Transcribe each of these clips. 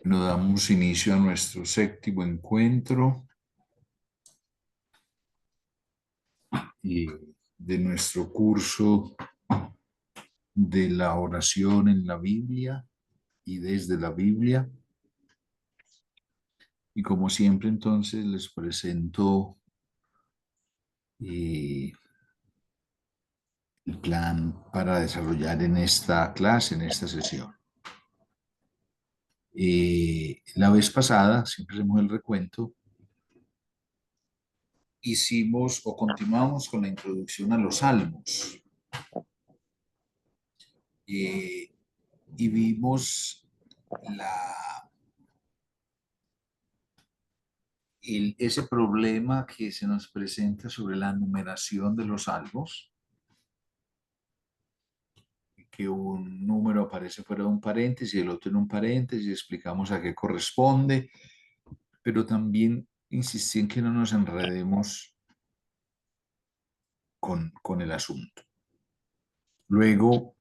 Nos damos inicio a nuestro séptimo encuentro y de nuestro curso de la oración en la Biblia y desde la Biblia. Y como siempre, entonces les presento el plan para desarrollar en esta clase, en esta sesión. La vez pasada, siempre hacemos el recuento, hicimos o continuamos con la introducción a los salmos. Y vimos ese problema que se nos presenta sobre la numeración de los salmos, que un número aparece fuera de un paréntesis y el otro en un paréntesis, y explicamos a qué corresponde, pero también insistí en que no nos enredemos con el asunto. Luego,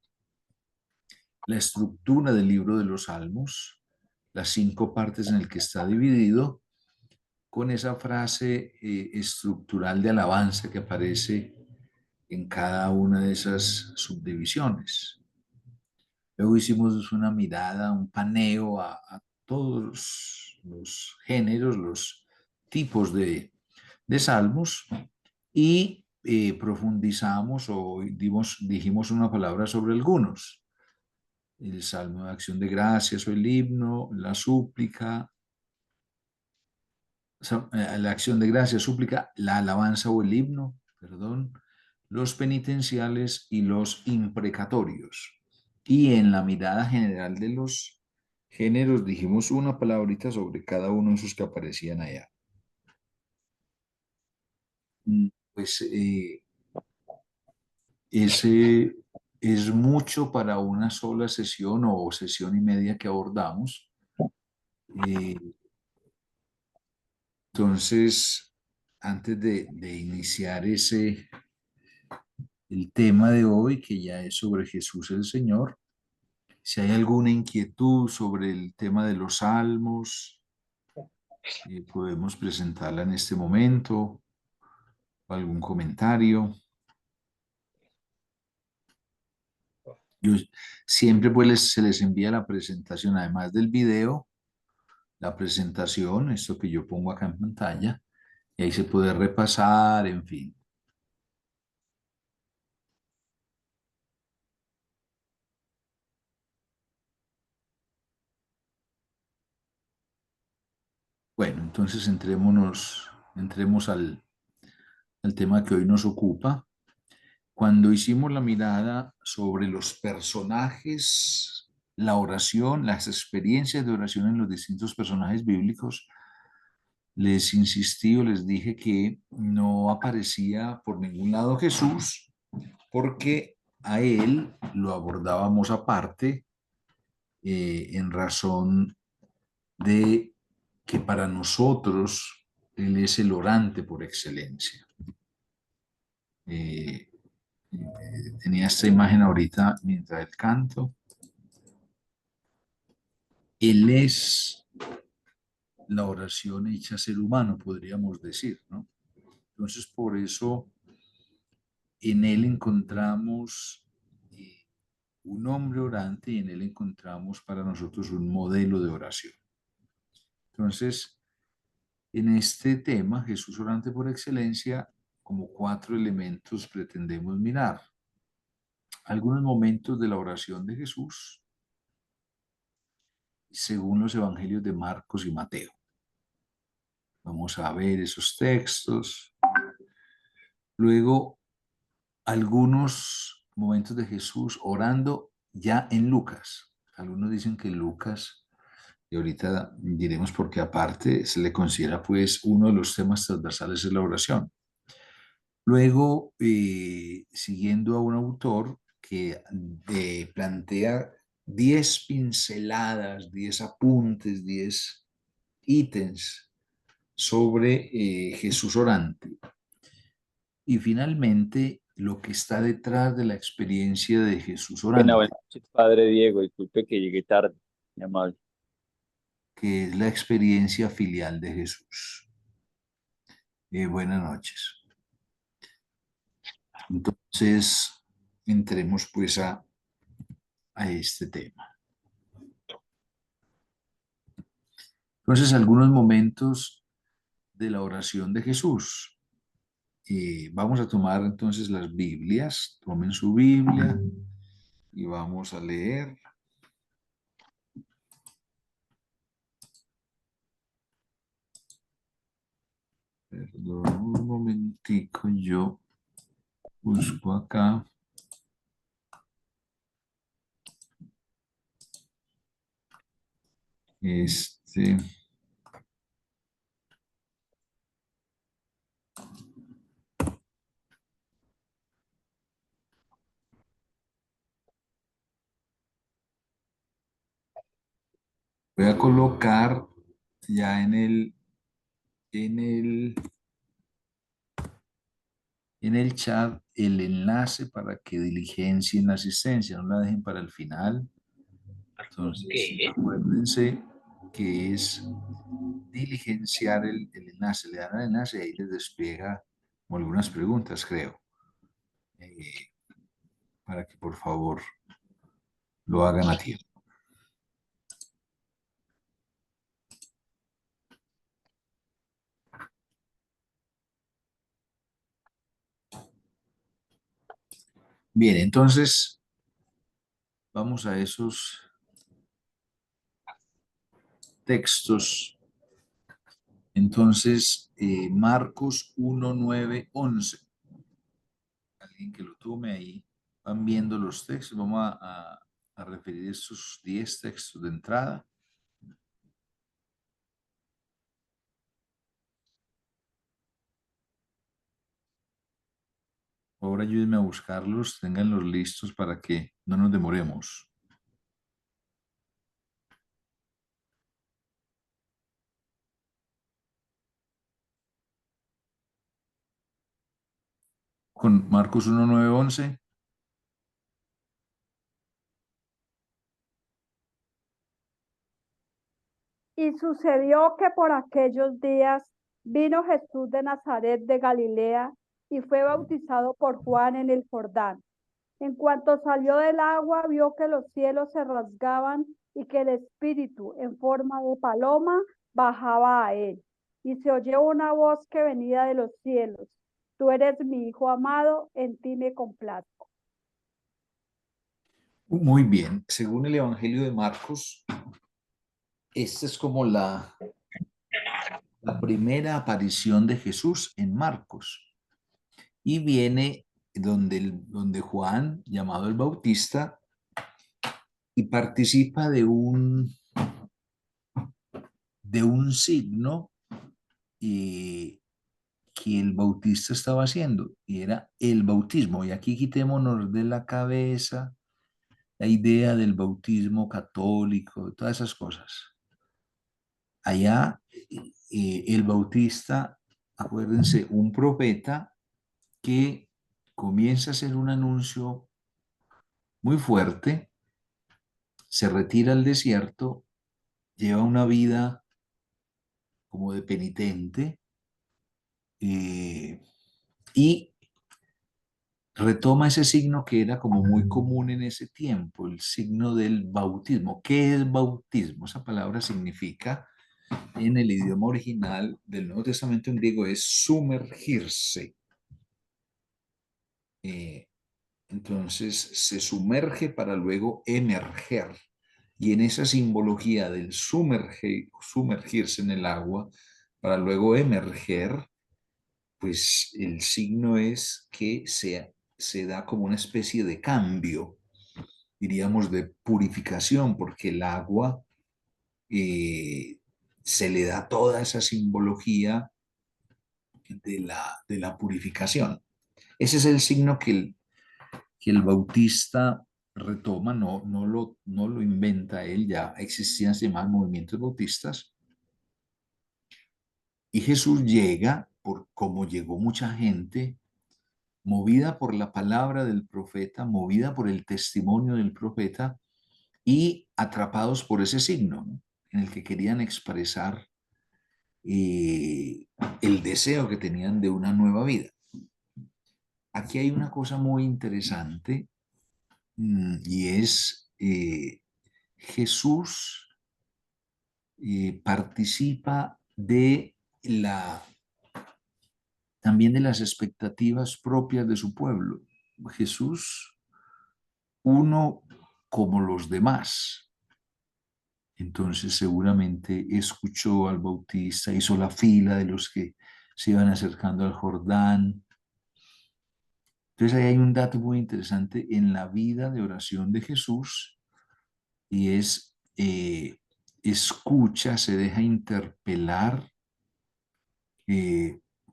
la estructura del libro de los salmos, las 5 partes en el que está dividido, con esa frase estructural de alabanza que aparece en cada una de esas subdivisiones. Luego hicimos una mirada, un paneo a todos los géneros, los tipos de salmos y profundizamos o dijimos una palabra sobre algunos. El salmo de acción de gracias o el himno, la súplica, la acción de gracias, súplica, la alabanza o el himno, perdón, los penitenciales y los imprecatorios. Y en la mirada general de los géneros dijimos una palabrita sobre cada uno de esos que aparecían allá. Pues ese es mucho para una sola sesión o sesión y media que abordamos. Eh, entonces, antes de iniciar el tema de hoy, que ya es sobre Jesús el Señor, si hay alguna inquietud sobre el tema de los salmos, podemos presentarla en este momento, algún comentario. Yo siempre pues se les envía la presentación, además del video, la presentación, esto que yo pongo acá en pantalla, y ahí se puede repasar, en fin. Bueno, entonces entremos al tema que hoy nos ocupa. Cuando hicimos la mirada sobre los personajes, la oración, las experiencias de oración en los distintos personajes bíblicos, les insistí o les dije que no aparecía por ningún lado Jesús, porque a él lo abordábamos aparte, en razón de que para nosotros él es el orante por excelencia. Eh, Tenía esta imagen ahorita mientras el canto. Él es la oración hecha ser humano, podríamos decir, ¿no? Entonces, por eso en él encontramos un hombre orante y en él encontramos para nosotros un modelo de oración. Entonces, en este tema, Jesús orante por excelencia, como 4 elementos pretendemos mirar. Algunos momentos de la oración de Jesús, según los evangelios de Marcos y Mateo. Vamos a ver esos textos. Luego, algunos momentos de Jesús orando ya en Lucas. Algunos dicen que Lucas, y ahorita diremos porque aparte se le considera pues uno de los temas transversales de la oración. Luego, siguiendo a un autor que plantea 10 pinceladas, 10 apuntes, 10 ítems sobre Jesús orante. Y finalmente, lo que está detrás de la experiencia de Jesús Buenas orante. noches, padre Diego. Disculpe que llegué tarde, mi amable. que es la experiencia filial de Jesús. Buenas noches. Entonces, entremos pues a este tema. Entonces, algunos momentos de la oración de Jesús. Vamos a tomar entonces las Biblias. Tomen su Biblia y vamos a leer. Perdón, un momentico, yo busco acá. Este. Voy a colocar ya en el, en el chat el enlace para que diligencien la asistencia, no la dejen para el final. Entonces, acuérdense que es diligenciar el enlace, le dan al enlace y ahí les despliega como algunas preguntas, creo, para que por favor lo hagan a tiempo. Bien, entonces vamos a esos textos. Entonces, Marcos 1, 9, 11. Alguien que lo tome ahí. Van viendo los textos. Vamos a referir estos 10 textos de entrada. Ahora ayúdenme a buscarlos, ténganlos listos para que no nos demoremos. Con Marcos 1, 9, 11. Y sucedió que por aquellos días vino Jesús de Nazaret de Galilea y fue bautizado por Juan en el Jordán. En cuanto salió del agua, vio que los cielos se rasgaban y que el Espíritu, en forma de paloma, bajaba a él. Y se oyó una voz que venía de los cielos: Tú eres mi Hijo amado, en ti me complazco. Muy bien, según el Evangelio de Marcos, esta es como la primera aparición de Jesús en Marcos. Y viene donde Juan, llamado el Bautista, y participa de un signo que el Bautista estaba haciendo, y era el bautismo. Y aquí quitémonos de la cabeza la idea del bautismo católico, todas esas cosas. Allá el Bautista, acuérdense, un profeta que comienza a hacer un anuncio muy fuerte, se retira al desierto, lleva una vida como de penitente y retoma ese signo que era como muy común en ese tiempo, el signo del bautismo. ¿Qué es bautismo? Esa palabra significa, en el idioma original del Nuevo Testamento en griego, es sumergirse. Entonces se sumerge para luego emerger. Y en esa simbología del sumergirse en el agua para luego emerger, pues el signo es que se da como una especie de cambio, diríamos, de purificación, porque el agua se le da toda esa simbología de la purificación. Ese es el signo que el Bautista retoma, no lo inventa él, ya existían demás movimientos bautistas, y Jesús llega, como llegó mucha gente, movida por la palabra del profeta, movida por el testimonio del profeta y atrapados por ese signo, ¿no? en el que querían expresar el deseo que tenían de una nueva vida. Aquí hay una cosa muy interesante y es Jesús participa de también de las expectativas propias de su pueblo. Jesús, uno como los demás. Entonces seguramente escuchó al Bautista, hizo la fila de los que se iban acercando al Jordán. Entonces ahí hay un dato muy interesante en la vida de oración de Jesús y es escucha, se deja interpelar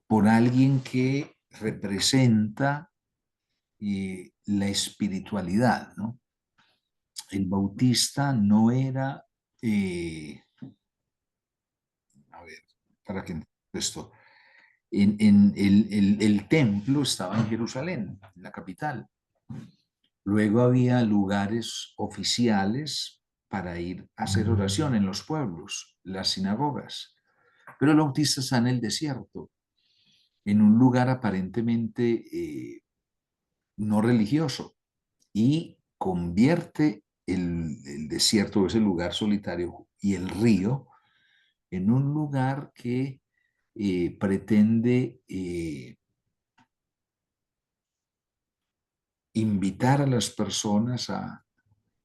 por alguien que representa la espiritualidad, ¿no? El Bautista no era, a ver, para que esto, el templo estaba en Jerusalén, en la capital. Luego había lugares oficiales para ir a hacer oración en los pueblos, las sinagogas. Pero el Bautista está en el desierto, en un lugar aparentemente no religioso, y convierte el desierto, ese lugar solitario, y el río en un lugar que pretende invitar a las personas a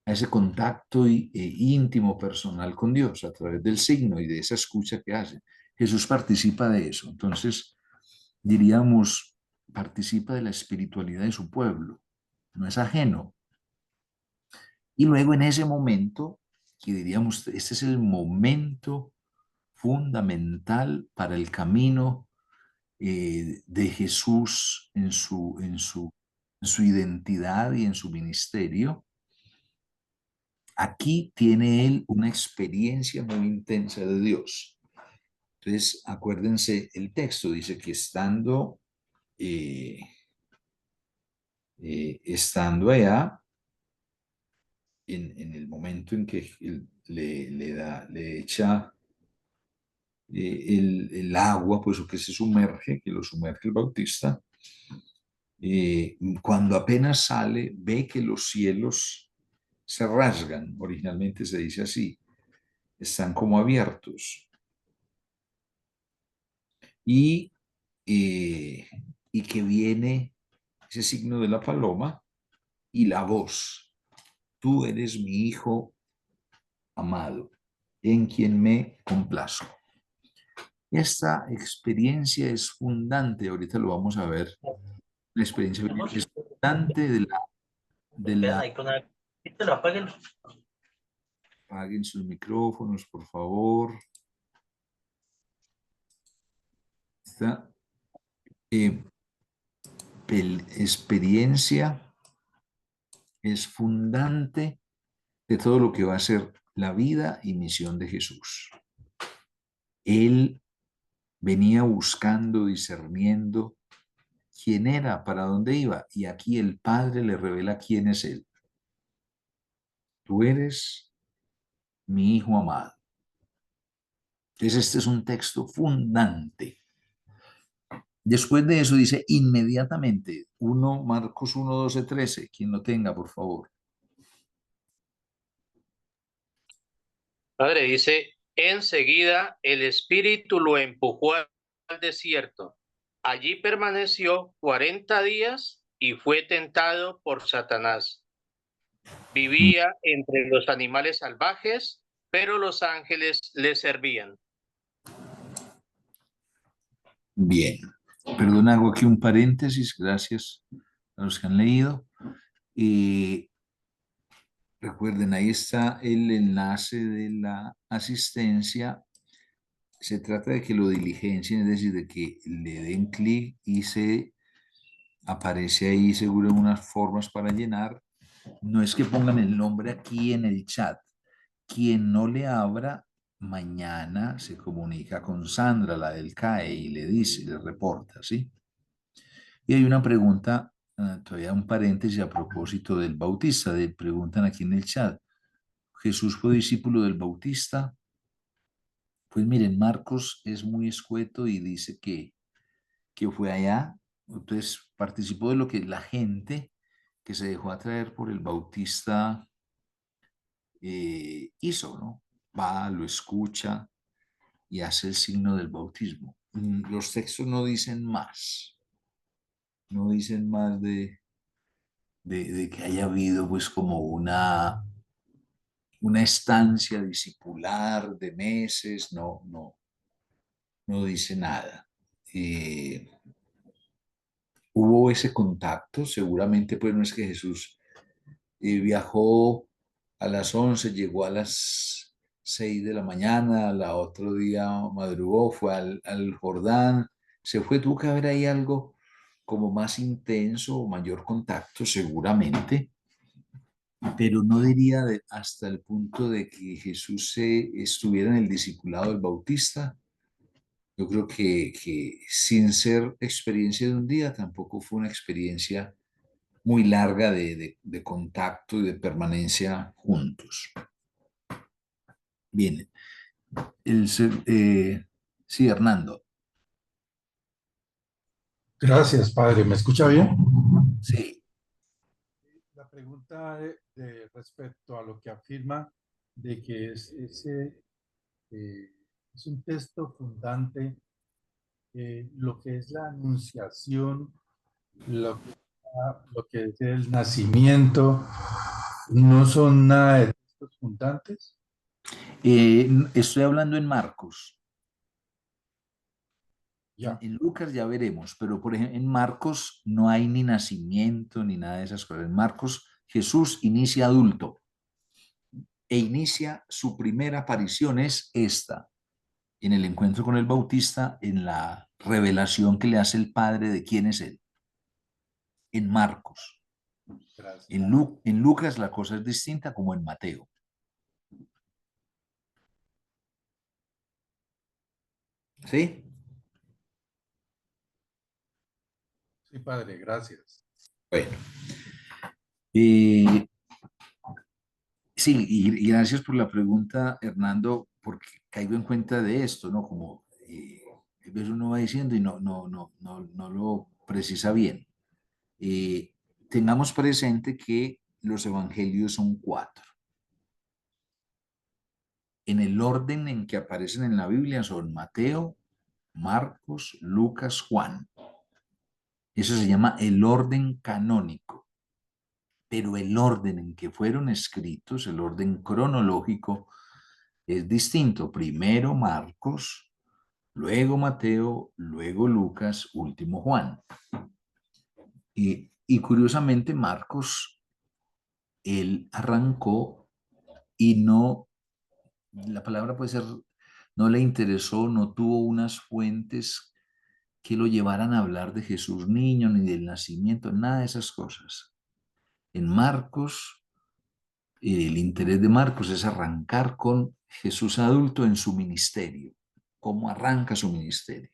ese contacto íntimo, personal con Dios, a través del signo y de esa escucha que hace. Jesús participa de eso. Entonces, diríamos, participa de la espiritualidad de su pueblo, no es ajeno. Y luego en ese momento, que diríamos, este es el momento fundamental para el camino de Jesús en su identidad y en su ministerio. Aquí tiene él una experiencia muy intensa de Dios. Entonces, acuérdense, el texto dice que estando allá, en el momento en que le echa el agua, pues o que se sumerge, que lo sumerge el Bautista, cuando apenas sale, ve que los cielos se rasgan, originalmente se dice así, están como abiertos. Y, y que viene ese signo de la paloma y la voz, tú eres mi hijo amado, en quien me complazco. Esta experiencia es fundante, ahorita lo vamos a ver, la experiencia es fundante apaguen sus micrófonos, por favor. Esta experiencia es fundante de todo lo que va a ser la vida y misión de Jesús. Él venía buscando, discerniendo quién era, para dónde iba, y aquí el Padre le revela quién es Él. Tú eres mi hijo amado. Entonces este es un texto fundante. Después de eso dice inmediatamente, Marcos 1, 12, 13, quien lo tenga, por favor. Padre, dice, enseguida el Espíritu lo empujó al desierto. Allí permaneció 40 días y fue tentado por Satanás. Vivía entre los animales salvajes, pero los ángeles le servían. Bien, perdón, hago aquí un paréntesis, gracias a los que han leído. Recuerden, ahí está el enlace de la asistencia. Se trata de que lo diligencien, es decir, de que le den clic y se aparece ahí seguro unas formas para llenar. No es que pongan el nombre aquí en el chat. Quien no le abra, mañana se comunica con Sandra, la del CAE, y le dice, le reporta, ¿sí? Y hay una pregunta, todavía un paréntesis a propósito del Bautista. Preguntan aquí en el chat, ¿Jesús fue discípulo del Bautista? Pues miren, Marcos es muy escueto y dice que fue allá, entonces participó de lo que la gente que se dejó atraer por el Bautista hizo, ¿no? Va, lo escucha y hace el signo del bautismo. Los textos no dicen más, no dicen más de que haya habido pues como una estancia discipular de meses, no dice nada. Hubo ese contacto, seguramente pues no es que Jesús viajó a las 11, llegó a las 6 de la mañana, al otro día madrugó, fue al Jordán, se fue, tuvo que haber ahí algo como más intenso o mayor contacto, seguramente, pero no diría hasta el punto de que Jesús estuviera en el discipulado del Bautista. Yo creo que sin ser experiencia de un día, tampoco fue una experiencia muy larga de contacto y de permanencia juntos. Bien, sí, Hernando. Gracias, padre. ¿Me escucha bien? Sí. La pregunta respecto a lo que afirma de que es un texto fundante, lo que es la anunciación, lo que es el nacimiento, ¿no son nada de textos fundantes? Estoy hablando en Marcos. Ya, En Lucas ya veremos, pero por ejemplo, en Marcos no hay ni nacimiento ni nada de esas cosas. En Marcos, Jesús inicia adulto e inicia su primera aparición, es esta, en el encuentro con el Bautista, en la revelación que le hace el Padre de quién es él. En Marcos. gracias. En Lucas la cosa es distinta como en Mateo. ¿Sí? Sí, padre, gracias. Bueno. sí, y gracias por la pregunta, Hernando, porque caigo en cuenta de esto, ¿no? Como a veces uno va diciendo y no lo precisa bien. Tengamos presente que los evangelios son 4. En el orden en que aparecen en la Biblia son Mateo, Marcos, Lucas, Juan. Eso se llama el orden canónico. Pero el orden en que fueron escritos, el orden cronológico, es distinto. Primero Marcos, luego Mateo, luego Lucas, último Juan. Y curiosamente Marcos, él arrancó y no, la palabra puede ser, no le interesó, no tuvo unas fuentes que lo llevaran a hablar de Jesús niño, ni del nacimiento, nada de esas cosas. En Marcos, el interés de Marcos es arrancar con Jesús adulto en su ministerio, cómo arranca su ministerio.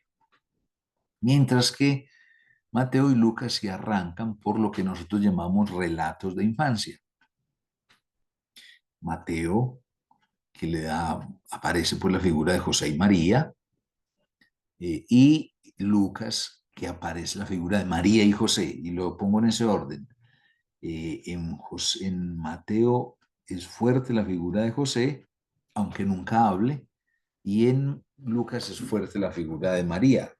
Mientras que Mateo y Lucas se arrancan por lo que nosotros llamamos relatos de infancia. Mateo, que aparece por la figura de José y María, y Lucas, que aparece la figura de María y José, y lo pongo en ese orden. En Mateo es fuerte la figura de José, aunque nunca hable, y en Lucas es fuerte la figura de María.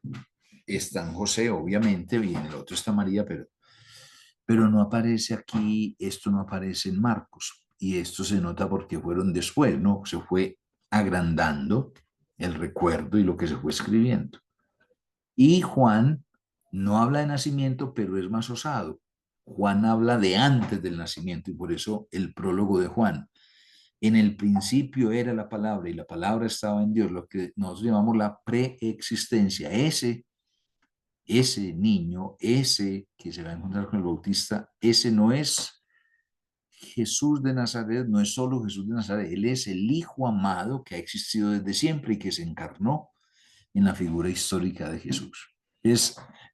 Está en José, obviamente, y en el otro está María, pero no aparece aquí, esto no aparece en Marcos, y esto se nota porque fueron después, ¿no? Se fue agrandando el recuerdo y lo que se fue escribiendo. Y Juan no habla de nacimiento, pero es más osado. Juan habla de antes del nacimiento y por eso el prólogo de Juan. En el principio era la palabra y la palabra estaba en Dios, lo que nosotros llamamos la preexistencia. Ese niño, ese que se va a encontrar con el Bautista, ese no es Jesús de Nazaret, no es solo Jesús de Nazaret, él es el Hijo amado que ha existido desde siempre y que se encarnó en la figura histórica de Jesús.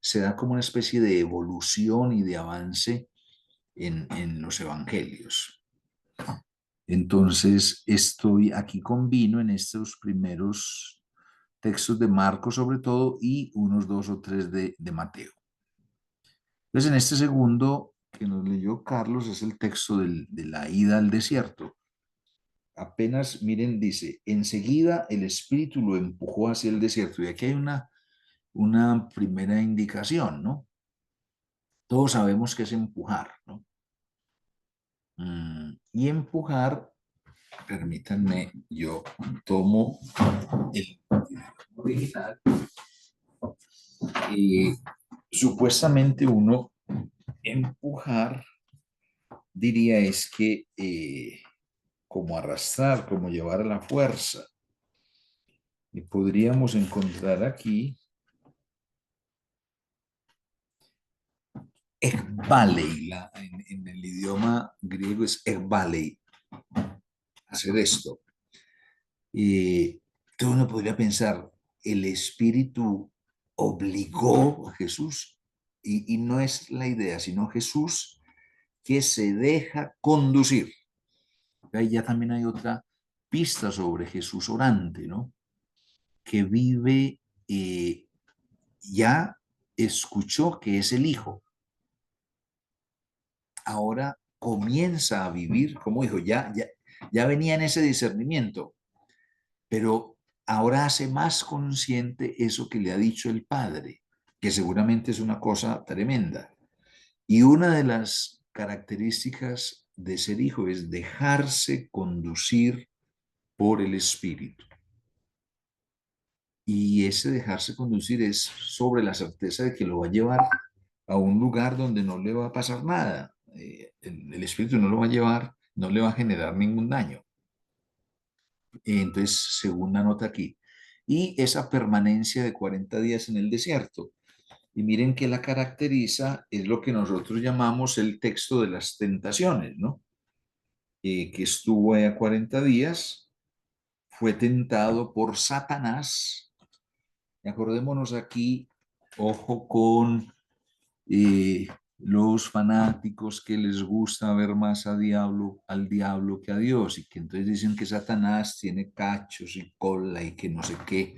Se da como una especie de evolución y de avance en los evangelios. Entonces, estoy aquí combino en estos primeros textos de Marcos sobre todo y unos 2 o 3 de Mateo. Entonces, en este segundo que nos leyó Carlos es el texto de la ida al desierto. Apenas, miren, dice, enseguida el espíritu lo empujó hacia el desierto. Y aquí hay una primera indicación, ¿no? Todos sabemos que es empujar, ¿no? Y empujar, permítanme, yo tomo el original y supuestamente uno empujar diría es que como arrastrar, como llevar a la fuerza. Y podríamos encontrar aquí ekbalei, en el idioma griego es ekbalei, hacer esto. Entonces uno podría pensar, el Espíritu obligó a Jesús, y no es la idea, sino Jesús que se deja conducir. Ahí ya también hay otra pista sobre Jesús orante, ¿no? Que vive, ya escuchó que es el Hijo. Ahora comienza a vivir como hijo, ya venía en ese discernimiento, pero ahora hace más consciente eso que le ha dicho el Padre, que seguramente es una cosa tremenda. Y una de las características de ser hijo es dejarse conducir por el Espíritu. Y ese dejarse conducir es sobre la certeza de que lo va a llevar a un lugar donde no le va a pasar nada. El Espíritu no lo va a llevar, no le va a generar ningún daño. Entonces, segunda nota aquí. Y esa permanencia de 40 días en el desierto. Y miren que la caracteriza, es lo que nosotros llamamos el texto de las tentaciones, ¿no? Que estuvo ahí a 40 días, fue tentado por Satanás. Y acordémonos aquí, ojo con los fanáticos que les gusta ver más al diablo que a Dios, y que entonces dicen que Satanás tiene cachos y cola y que no sé qué.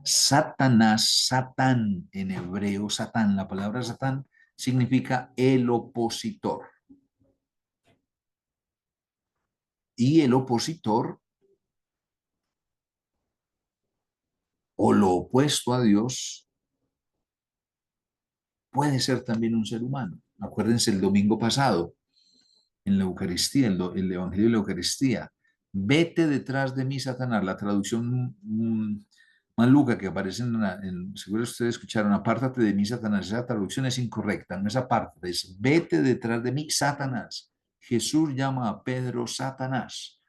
Satanás, Satán en hebreo, Satán, la palabra Satán significa el opositor. Y el opositor o lo opuesto a Dios puede ser también un ser humano. Acuérdense el domingo pasado en la Eucaristía, el Evangelio de la Eucaristía. Vete detrás de mí, Satanás. La traducción maluca que aparece seguro ustedes escucharon, apártate de mí, Satanás. Esa traducción es incorrecta, no es apártate, es vete detrás de mí, Satanás. Jesús llama a Pedro Satanás.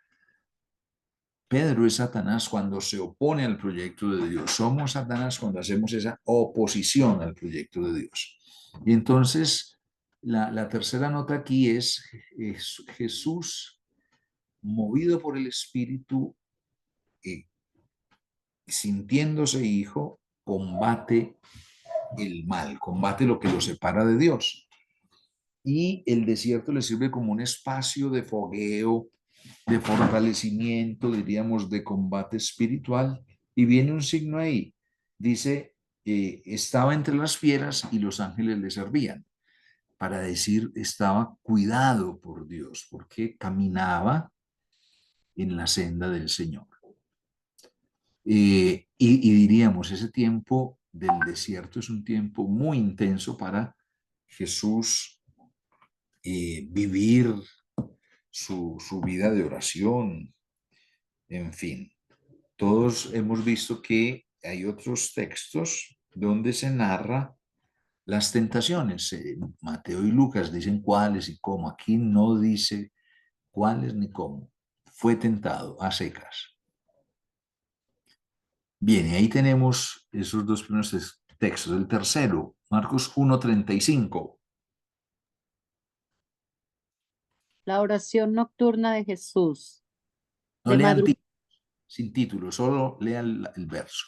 Pedro es Satanás cuando se opone al proyecto de Dios. Somos Satanás cuando hacemos esa oposición al proyecto de Dios. Y entonces, la tercera nota aquí es Jesús, movido por el Espíritu, sintiéndose hijo, combate el mal, combate lo que lo separa de Dios. Y el desierto le sirve como un espacio de fogueo, de fortalecimiento, diríamos, de combate espiritual. Y viene un signo ahí. Dice, estaba entre las fieras y los ángeles le servían. Para decir, estaba cuidado por Dios, porque caminaba en la senda del Señor. Y diríamos, ese tiempo del desierto es un tiempo muy intenso para Jesús vivir su vida de oración, en fin. Todos hemos visto que hay otros textos donde se narra las tentaciones. Mateo y Lucas dicen cuáles y cómo. Aquí no dice cuáles ni cómo. Fue tentado a secas. Bien, y ahí tenemos esos dos primeros textos. El tercero, Marcos 1:35. La oración nocturna de Jesús. No De, lean madru- sin título, solo lean el verso.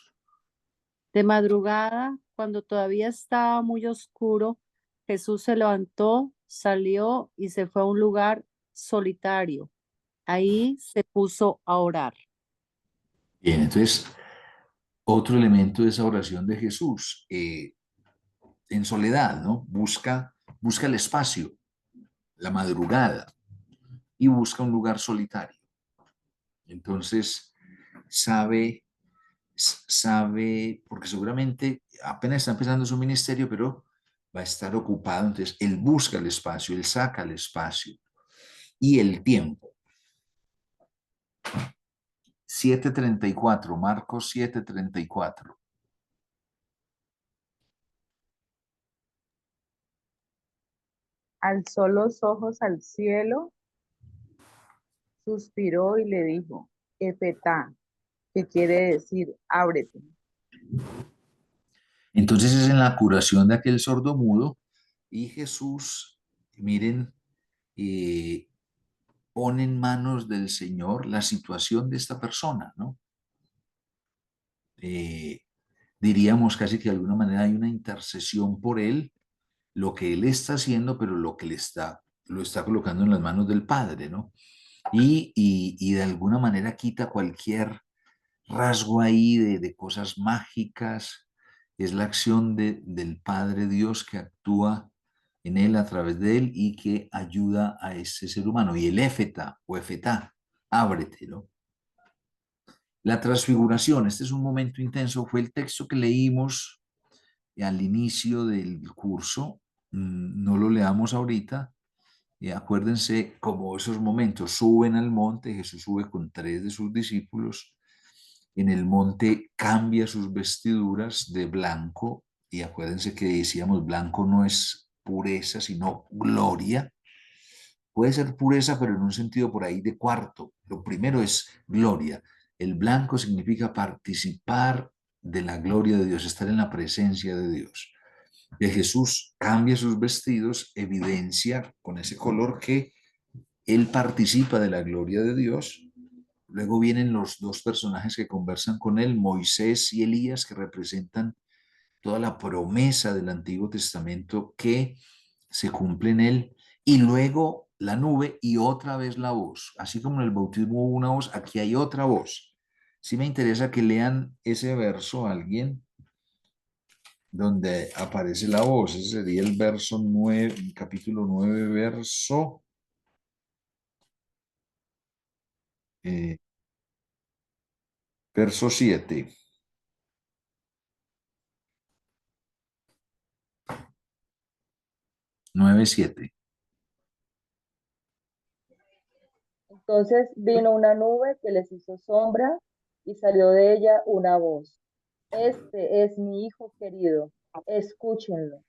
de madrugada, cuando todavía estaba muy oscuro, Jesús se levantó, salió y se fue a un lugar solitario, Ahí se puso a orar. Bien, entonces, otro elemento de esa oración de Jesús, en soledad, ¿no? Busca el espacio, la madrugada, y busca un lugar solitario. Entonces, sabe, porque seguramente apenas está empezando su ministerio, pero va a estar ocupado. Entonces, él busca el espacio, él saca el espacio y el tiempo. 7:34, Marcos 7:34. Alzó los ojos al cielo, suspiró y le dijo, Efetá, que quiere decir, ábrete. Entonces es en la curación de aquel sordomudo y Jesús, miren, pone en manos del Señor la situación de esta persona, ¿no? Diríamos casi que de alguna manera hay una intercesión por él, lo que él está haciendo, pero lo que lo está colocando en las manos del Padre, ¿no? Y de alguna manera quita cualquier rasgo ahí de cosas mágicas. Es la acción del Padre Dios que actúa en él, a través de él, y que ayuda a ese ser humano. Y el éfeta o efetá, ábrete, ¿no? La transfiguración, este es un momento intenso, fue el texto que leímos al inicio del curso. No lo leamos ahorita. Acuérdense como esos momentos, suben al monte, Jesús sube con 3 de sus discípulos, en el monte cambia sus vestiduras de blanco, y acuérdense que decíamos blanco no es pureza, sino gloria. Puede ser pureza, pero en un sentido por ahí de cuarto. Lo primero es gloria. El blanco significa participar de la gloria de Dios, estar en la presencia de Dios. De Jesús cambia sus vestidos, evidencia con ese color que él participa de la gloria de Dios. Luego vienen los 2 personajes que conversan con él, Moisés y Elías, que representan toda la promesa del Antiguo Testamento que se cumple en él. Y luego la nube y otra vez la voz. Así como en el bautismo hubo una voz, aquí hay otra voz. Sí me interesa que lean ese verso alguien donde aparece la voz. Ese sería el verso 9, capítulo 9, verso 7. Nueve, 7. Entonces vino una nube que les hizo sombra y salió de ella una voz. Este es mi hijo querido, escúchenlo.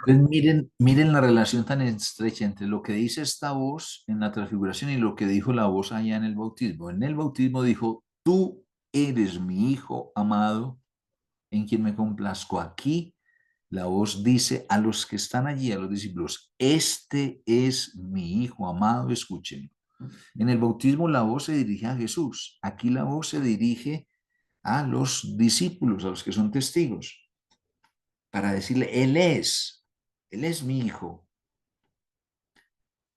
Entonces miren la relación tan estrecha entre lo que dice esta voz en la transfiguración y lo que dijo la voz allá en el bautismo. En el bautismo dijo, tú eres mi hijo amado, en quien me complazco. Aquí la voz dice a los que están allí, a los discípulos, este es mi hijo amado, escúchenlo. En el bautismo la voz se dirige a Jesús. Aquí la voz se dirige a los discípulos, a los que son testigos, para decirle, Él es mi hijo.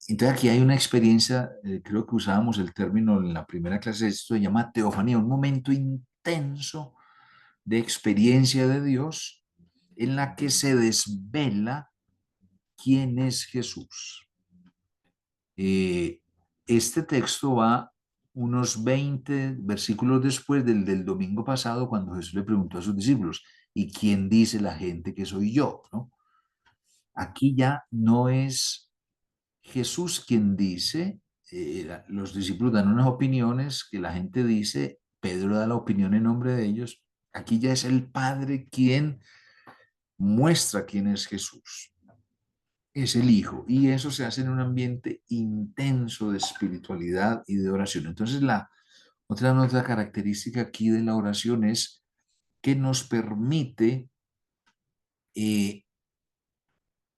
Entonces aquí hay una experiencia, creo que usábamos el término en la primera clase, esto se llama teofanía, un momento intenso de experiencia de Dios en la que se desvela quién es Jesús. Este texto va unos 20 versículos después del domingo pasado, cuando Jesús le preguntó a sus discípulos, ¿y quién dice la gente que soy yo? ¿No? Aquí ya no es Jesús quien dice, los discípulos dan unas opiniones que la gente dice, Pedro da la opinión en nombre de ellos. Aquí ya es el Padre quien muestra quién es Jesús. Es el Hijo, y eso se hace en un ambiente intenso de espiritualidad y de oración. Entonces, la otra característica aquí de la oración es que nos permite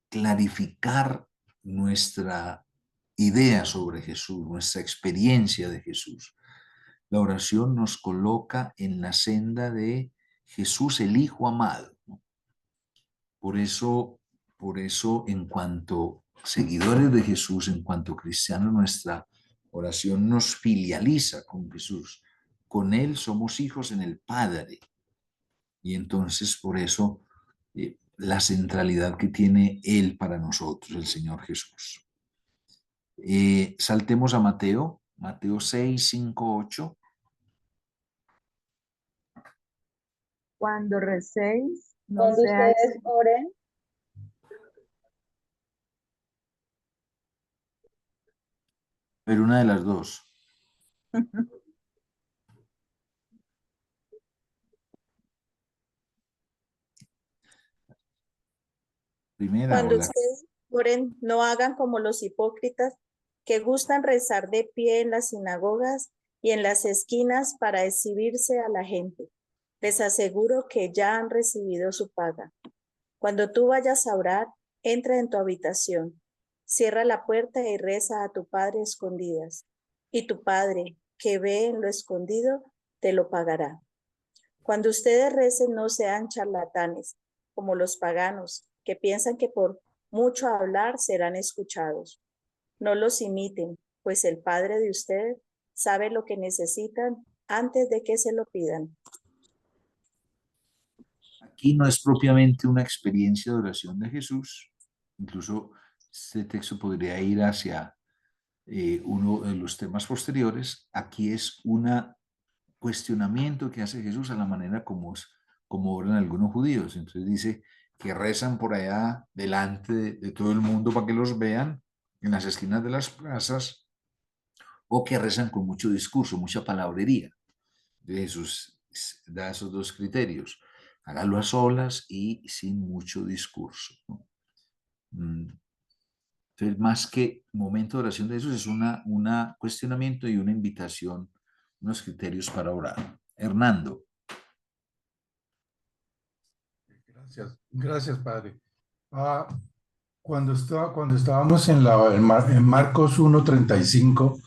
clarificar nuestra idea sobre Jesús, nuestra experiencia de Jesús. La oración nos coloca en la senda de Jesús, el Hijo amado. Por eso, en cuanto seguidores de Jesús, en cuanto cristianos, nuestra oración nos filializa con Jesús. Con Él somos hijos en el Padre. Y entonces por eso la centralidad que tiene Él para nosotros, el Señor Jesús. Saltemos a Mateo, Mateo 6, 5, 8. Cuando recéis, no Cuando seáis ustedes oren, Pero una de las dos. Primera o Cuando la... ustedes oren, no hagan como los hipócritas que gustan rezar de pie en las sinagogas y en las esquinas para exhibirse a la gente. Les aseguro que ya han recibido su paga. Cuando tú vayas a orar, entra en tu habitación, cierra la puerta y reza a tu Padre a escondidas. Y tu Padre, que ve en lo escondido, te lo pagará. Cuando ustedes recen, no sean charlatanes, como los paganos, que piensan que por mucho hablar serán escuchados. No los imiten, pues el Padre de ustedes sabe lo que necesitan antes de que se lo pidan. Aquí no es propiamente una experiencia de oración de Jesús. Incluso este texto podría ir hacia uno de los temas posteriores. Aquí es un cuestionamiento que hace Jesús a la manera como oran algunos judíos. Entonces dice que rezan por allá delante de todo el mundo para que los vean en las esquinas de las plazas, o que rezan con mucho discurso, mucha palabrería. Jesús da esos dos criterios: hágalo a solas y sin mucho discurso, ¿no? Entonces, más que momento de oración de Jesús, es una cuestionamiento y una invitación, unos criterios para orar. Hernando. Gracias, Padre. Cuando estábamos en Marcos 1:35,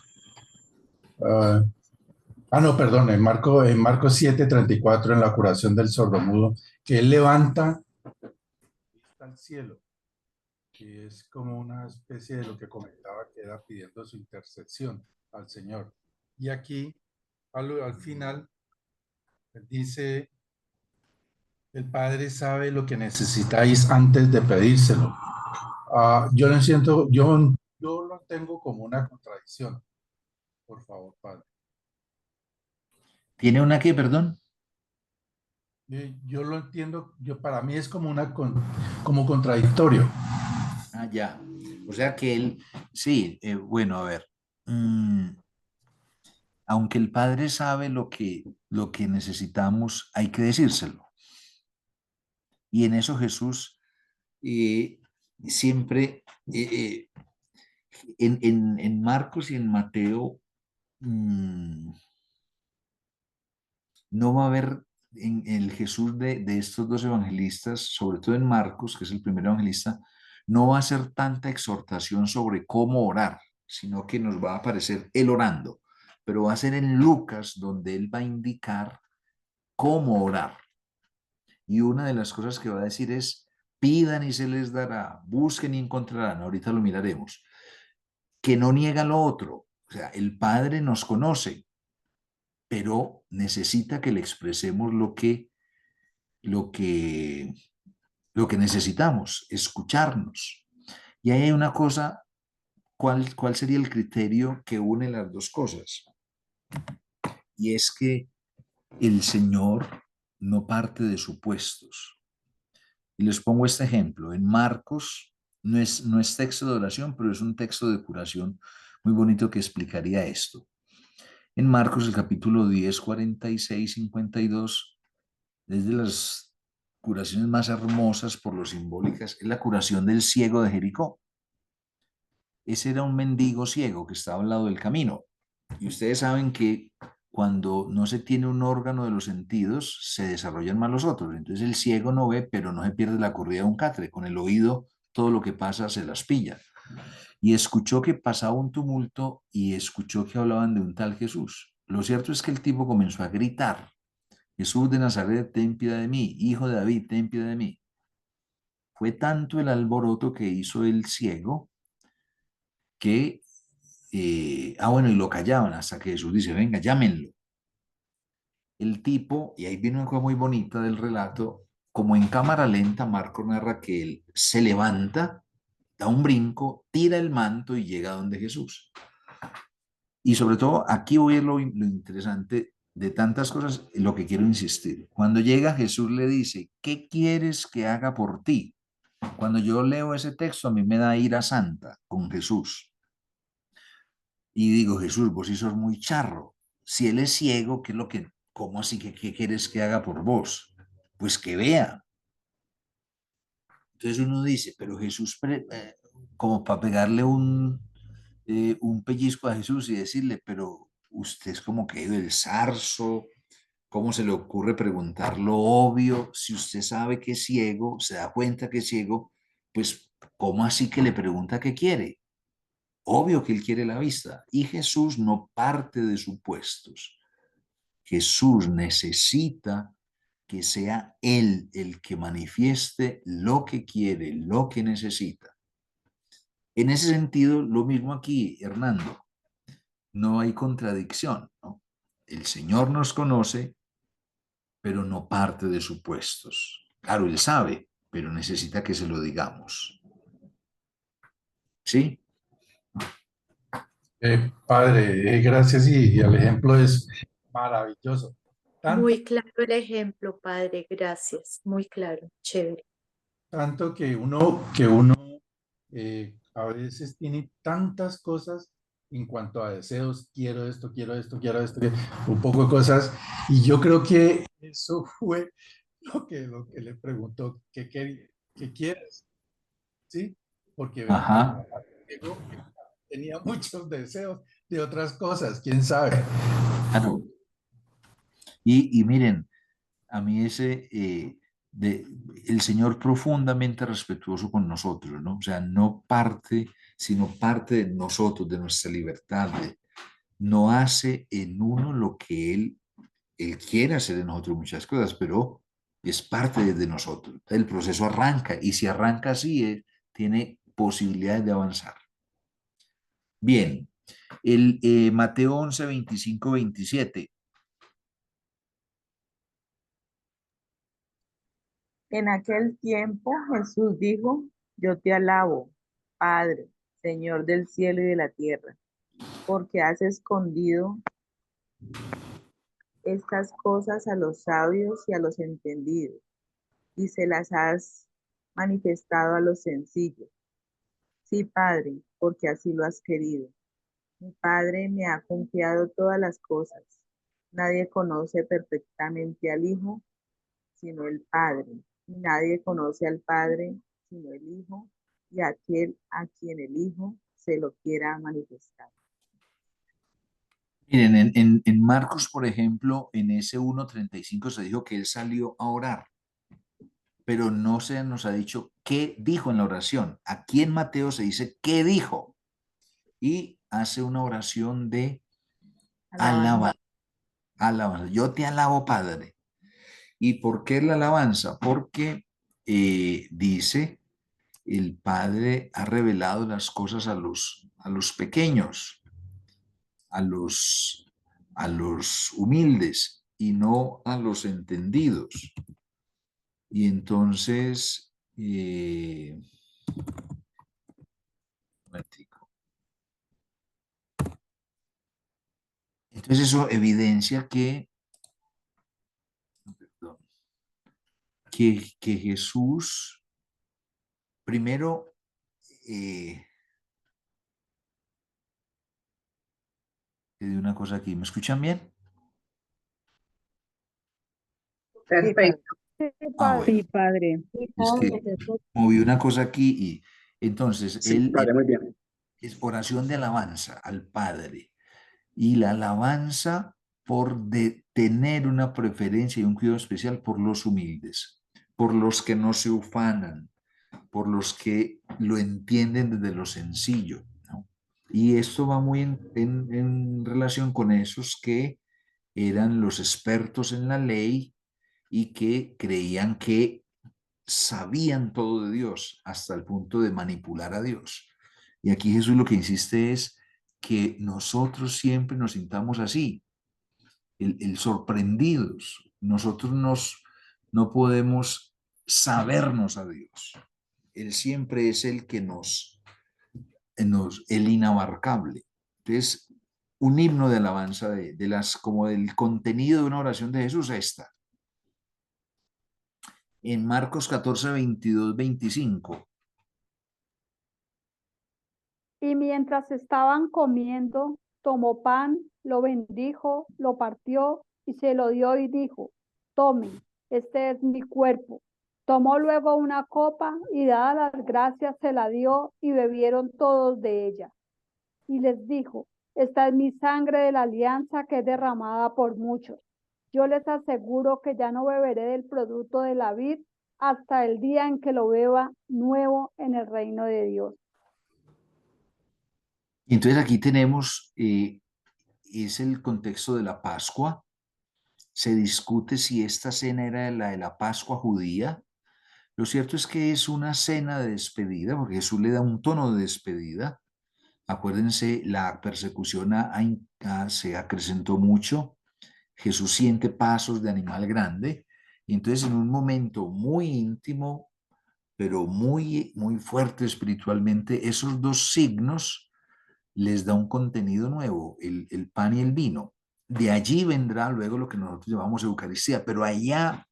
no, perdón, en Marcos 7:34, en la curación del sordomudo, que él levanta al cielo, que es como una especie de lo que comentaba, que era pidiendo su intercesión al Señor. Y aquí, al final, dice: el Padre sabe lo que necesitáis antes de pedírselo. Yo lo siento, yo lo tengo como una contradicción. Por favor, Padre. ¿Tiene una qué, perdón? Yo lo entiendo, para mí es como como contradictorio. Ya. O sea que él, sí, bueno, a ver. Aunque el Padre sabe lo que necesitamos, hay que decírselo. Y en eso Jesús siempre, en Marcos y en Mateo, no va a haber en el Jesús de estos dos evangelistas, sobre todo en Marcos, que es el primer evangelista, no va a ser tanta exhortación sobre cómo orar, sino que nos va a aparecer él orando, pero va a ser en Lucas donde él va a indicar cómo orar. Y una de las cosas que va a decir es: pidan y se les dará, busquen y encontrarán. Ahorita lo miraremos. Que no niega lo otro. O sea, el Padre nos conoce, pero necesita que le expresemos lo que necesitamos, escucharnos. Y ahí hay una cosa: ¿cuál sería el criterio que une las dos cosas? Y es que el Señor no parte de supuestos. Y les pongo este ejemplo. En Marcos no es texto de oración, pero es un texto de curación muy bonito que explicaría esto. En Marcos, el capítulo 10, 46, 52, es de las curaciones más hermosas por lo simbólicas, es la curación del ciego de Jericó. Ese era un mendigo ciego que estaba al lado del camino. Y ustedes saben que cuando no se tiene un órgano de los sentidos, se desarrollan más los otros. Entonces el ciego no ve, pero no se pierde la corrida de un catre. Con el oído, todo lo que pasa se las pilla. Y escuchó que pasaba un tumulto y escuchó que hablaban de un tal Jesús. Lo cierto es que el tipo comenzó a gritar: Jesús de Nazaret, ten piedad de mí. Hijo de David, ten piedad de mí. Fue tanto el alboroto que hizo el ciego que bueno, y lo callaban hasta que Jesús dice, venga, llámenlo. El tipo, y ahí viene una cosa muy bonita del relato, como en cámara lenta, Marco narra que él se levanta, da un brinco, tira el manto y llega donde Jesús. Y sobre todo, aquí voy a lo interesante de tantas cosas, lo que quiero insistir. Cuando llega Jesús le dice, ¿qué quieres que haga por ti? Cuando yo leo ese texto, a mí me da ira santa con Jesús. Y digo, Jesús, vos sí sos muy charro. Si él es ciego, ¿qué es lo que, cómo así que qué quieres que haga por vos? Pues que vea. Entonces uno dice, pero Jesús, como para pegarle un pellizco a Jesús y decirle, pero usted es como que el zarzo, ¿cómo se le ocurre preguntar lo obvio? Si usted sabe que es ciego, se da cuenta que es ciego, pues ¿cómo así que le pregunta qué quiere? Obvio que él quiere la vista. Y Jesús no parte de supuestos. Jesús necesita que sea él el que manifieste lo que quiere, lo que necesita. En ese sentido, lo mismo aquí, Hernando. No hay contradicción, ¿no? El Señor nos conoce, pero no parte de supuestos. Claro, Él sabe, pero necesita que se lo digamos. ¿Sí? Padre, gracias y el ejemplo es maravilloso. Muy claro el ejemplo, padre, gracias. Muy claro, chévere. Tanto que uno a veces tiene tantas cosas en cuanto a deseos, quiero esto, quiero esto, quiero esto, un poco de cosas, y yo creo que eso fue lo que le preguntó, ¿qué quieres? ¿Sí? Porque Ajá. tenía muchos deseos de otras cosas, quién sabe. Claro. Y miren, a mí el Señor profundamente respetuoso con nosotros, ¿no? O sea, no parte, sino parte de nosotros, de nuestra libertad, no hace en uno lo que Él quiere hacer en nosotros muchas cosas, pero es parte de nosotros. El proceso arranca y si arranca así, tiene posibilidades de avanzar. Bien, Mateo 11, 25, 27. En aquel tiempo Jesús dijo, yo te alabo, Padre, Señor del cielo y de la tierra, porque has escondido estas cosas a los sabios y a los entendidos, y se las has manifestado a los sencillos. Sí, Padre, porque así lo has querido. Mi Padre me ha confiado todas las cosas. Nadie conoce perfectamente al Hijo, sino el Padre. Y nadie conoce al Padre, sino el Hijo, y aquel a quien el Hijo se lo quiera manifestar. Miren, en Marcos, por ejemplo, en ese 1:35 se dijo que Él salió a orar, pero no se nos ha dicho qué dijo en la oración. Aquí en Mateo se dice qué dijo y hace una oración de alabanza. Alabanza. Yo te alabo, Padre. ¿Y por qué la alabanza? Porque dice, el Padre ha revelado las cosas a los pequeños, a los humildes y no a los entendidos. Y entonces, entonces eso evidencia que Jesús, primero, de una cosa aquí, ¿me escuchan bien? Perfecto. Ah, Sí, Padre. es que moví una cosa aquí y entonces él muy bien. es oración de alabanza al Padre y la alabanza por tener una preferencia y un cuidado especial por los humildes, por los que no se ufanan, por los que lo entienden desde lo sencillo, ¿no? Y esto va muy en relación con esos que eran los expertos en la ley y que creían que sabían todo de Dios hasta el punto de manipular a Dios. Y aquí Jesús lo que insiste es, que nosotros siempre nos sintamos así, el sorprendidos. Nosotros no podemos sabernos a Dios. Él siempre es el que el inabarcable. Entonces, un himno de alabanza como del contenido de una oración de Jesús, esta. En Marcos 14, 22, 25. Y mientras estaban comiendo, tomó pan, lo bendijo, lo partió y se lo dio y dijo: tomen, este es mi cuerpo. Tomó luego una copa y dadas las gracias se la dio y bebieron todos de ella. Y les dijo: esta es mi sangre de la alianza que es derramada por muchos. Yo les aseguro que ya no beberé del producto de la vid hasta el día en que lo beba nuevo en el reino de Dios. Y entonces aquí tenemos, es el contexto de la Pascua. Se discute si esta cena era la de la Pascua judía. Lo cierto es que es una cena de despedida, porque Jesús le da un tono de despedida. Acuérdense, la persecución se acrecentó mucho. Jesús siente pasos de animal grande. Y entonces en un momento muy íntimo, pero muy, muy fuerte espiritualmente, esos dos signos les da un contenido nuevo, el pan y el vino. De allí vendrá luego lo que nosotros llamamos Eucaristía, pero allá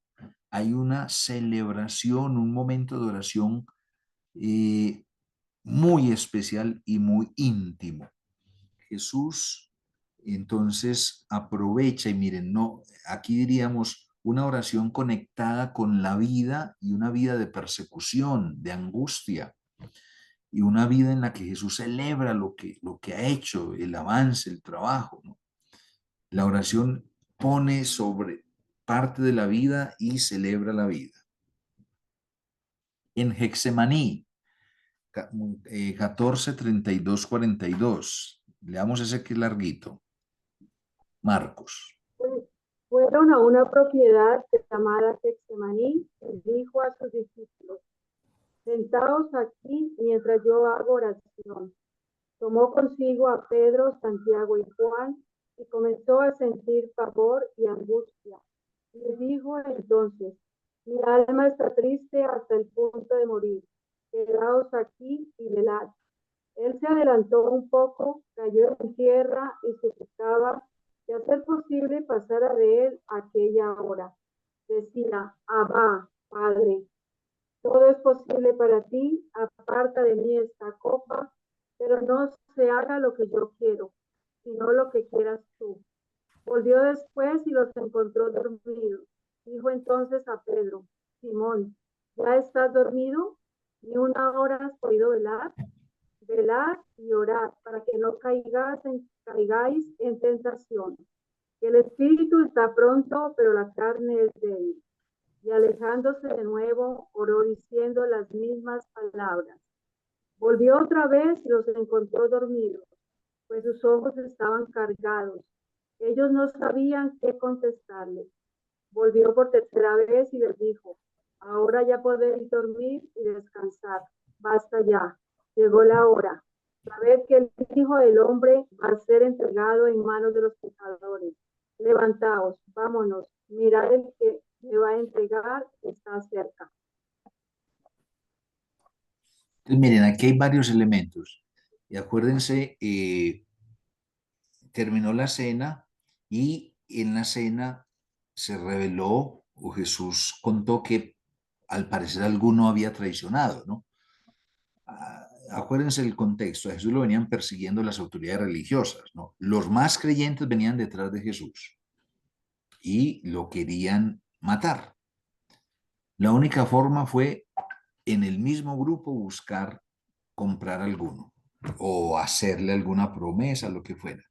hay una celebración, un momento de oración muy especial y muy íntimo. Jesús entonces aprovecha, y miren, no, aquí diríamos una oración conectada con la vida, y una vida de persecución, de angustia, y una vida en la que Jesús celebra lo que ha hecho, el avance, el trabajo, ¿no? La oración pone sobre parte de la vida y celebra la vida. En Getsemaní, 14, 32, 42. Leamos ese que es larguito. Marcos. Fueron a una propiedad llamada Getsemaní y dijo a sus discípulos: sentaos aquí mientras yo hago oración. Tomó consigo a Pedro, Santiago y Juan y comenzó a sentir pavor y angustia. Y dijo entonces: mi alma está triste hasta el punto de morir. Quedaos aquí y velad. Él se adelantó un poco, cayó en tierra y suplicaba que a ser posible pasara de él aquella hora. Decía: Abba, Padre, todo es posible para ti, aparta de mí esta copa, pero no se haga lo que yo quiero, sino lo que quieras tú. Volvió después y los encontró dormidos. Dijo entonces a Pedro: Simón, ¿ya estás dormido? ¿Ni una hora has podido velar? Velad y orad para que no caigáis en tentación. Que el espíritu está pronto, pero la carne es débil. Y alejándose de nuevo, oró diciendo las mismas palabras. Volvió otra vez y los encontró dormidos, pues sus ojos estaban cargados. Ellos no sabían qué contestarle. Volvió por tercera vez y les dijo: ahora ya podéis dormir y descansar. Basta ya. Llegó la hora. Sabed que el Hijo del Hombre va a ser entregado en manos de los pecadores. Levantaos, vámonos. Mirad, el que me va a entregar está cerca. Entonces, miren, aquí hay varios elementos. Y acuérdense, terminó la cena, y en la cena se reveló, o Jesús contó, que al parecer alguno había traicionado, ¿no? Acuérdense el contexto. A Jesús lo venían persiguiendo las autoridades religiosas, ¿no? Los más creyentes venían detrás de Jesús y lo querían matar. La única forma fue en el mismo grupo buscar comprar alguno o hacerle alguna promesa, lo que fuera.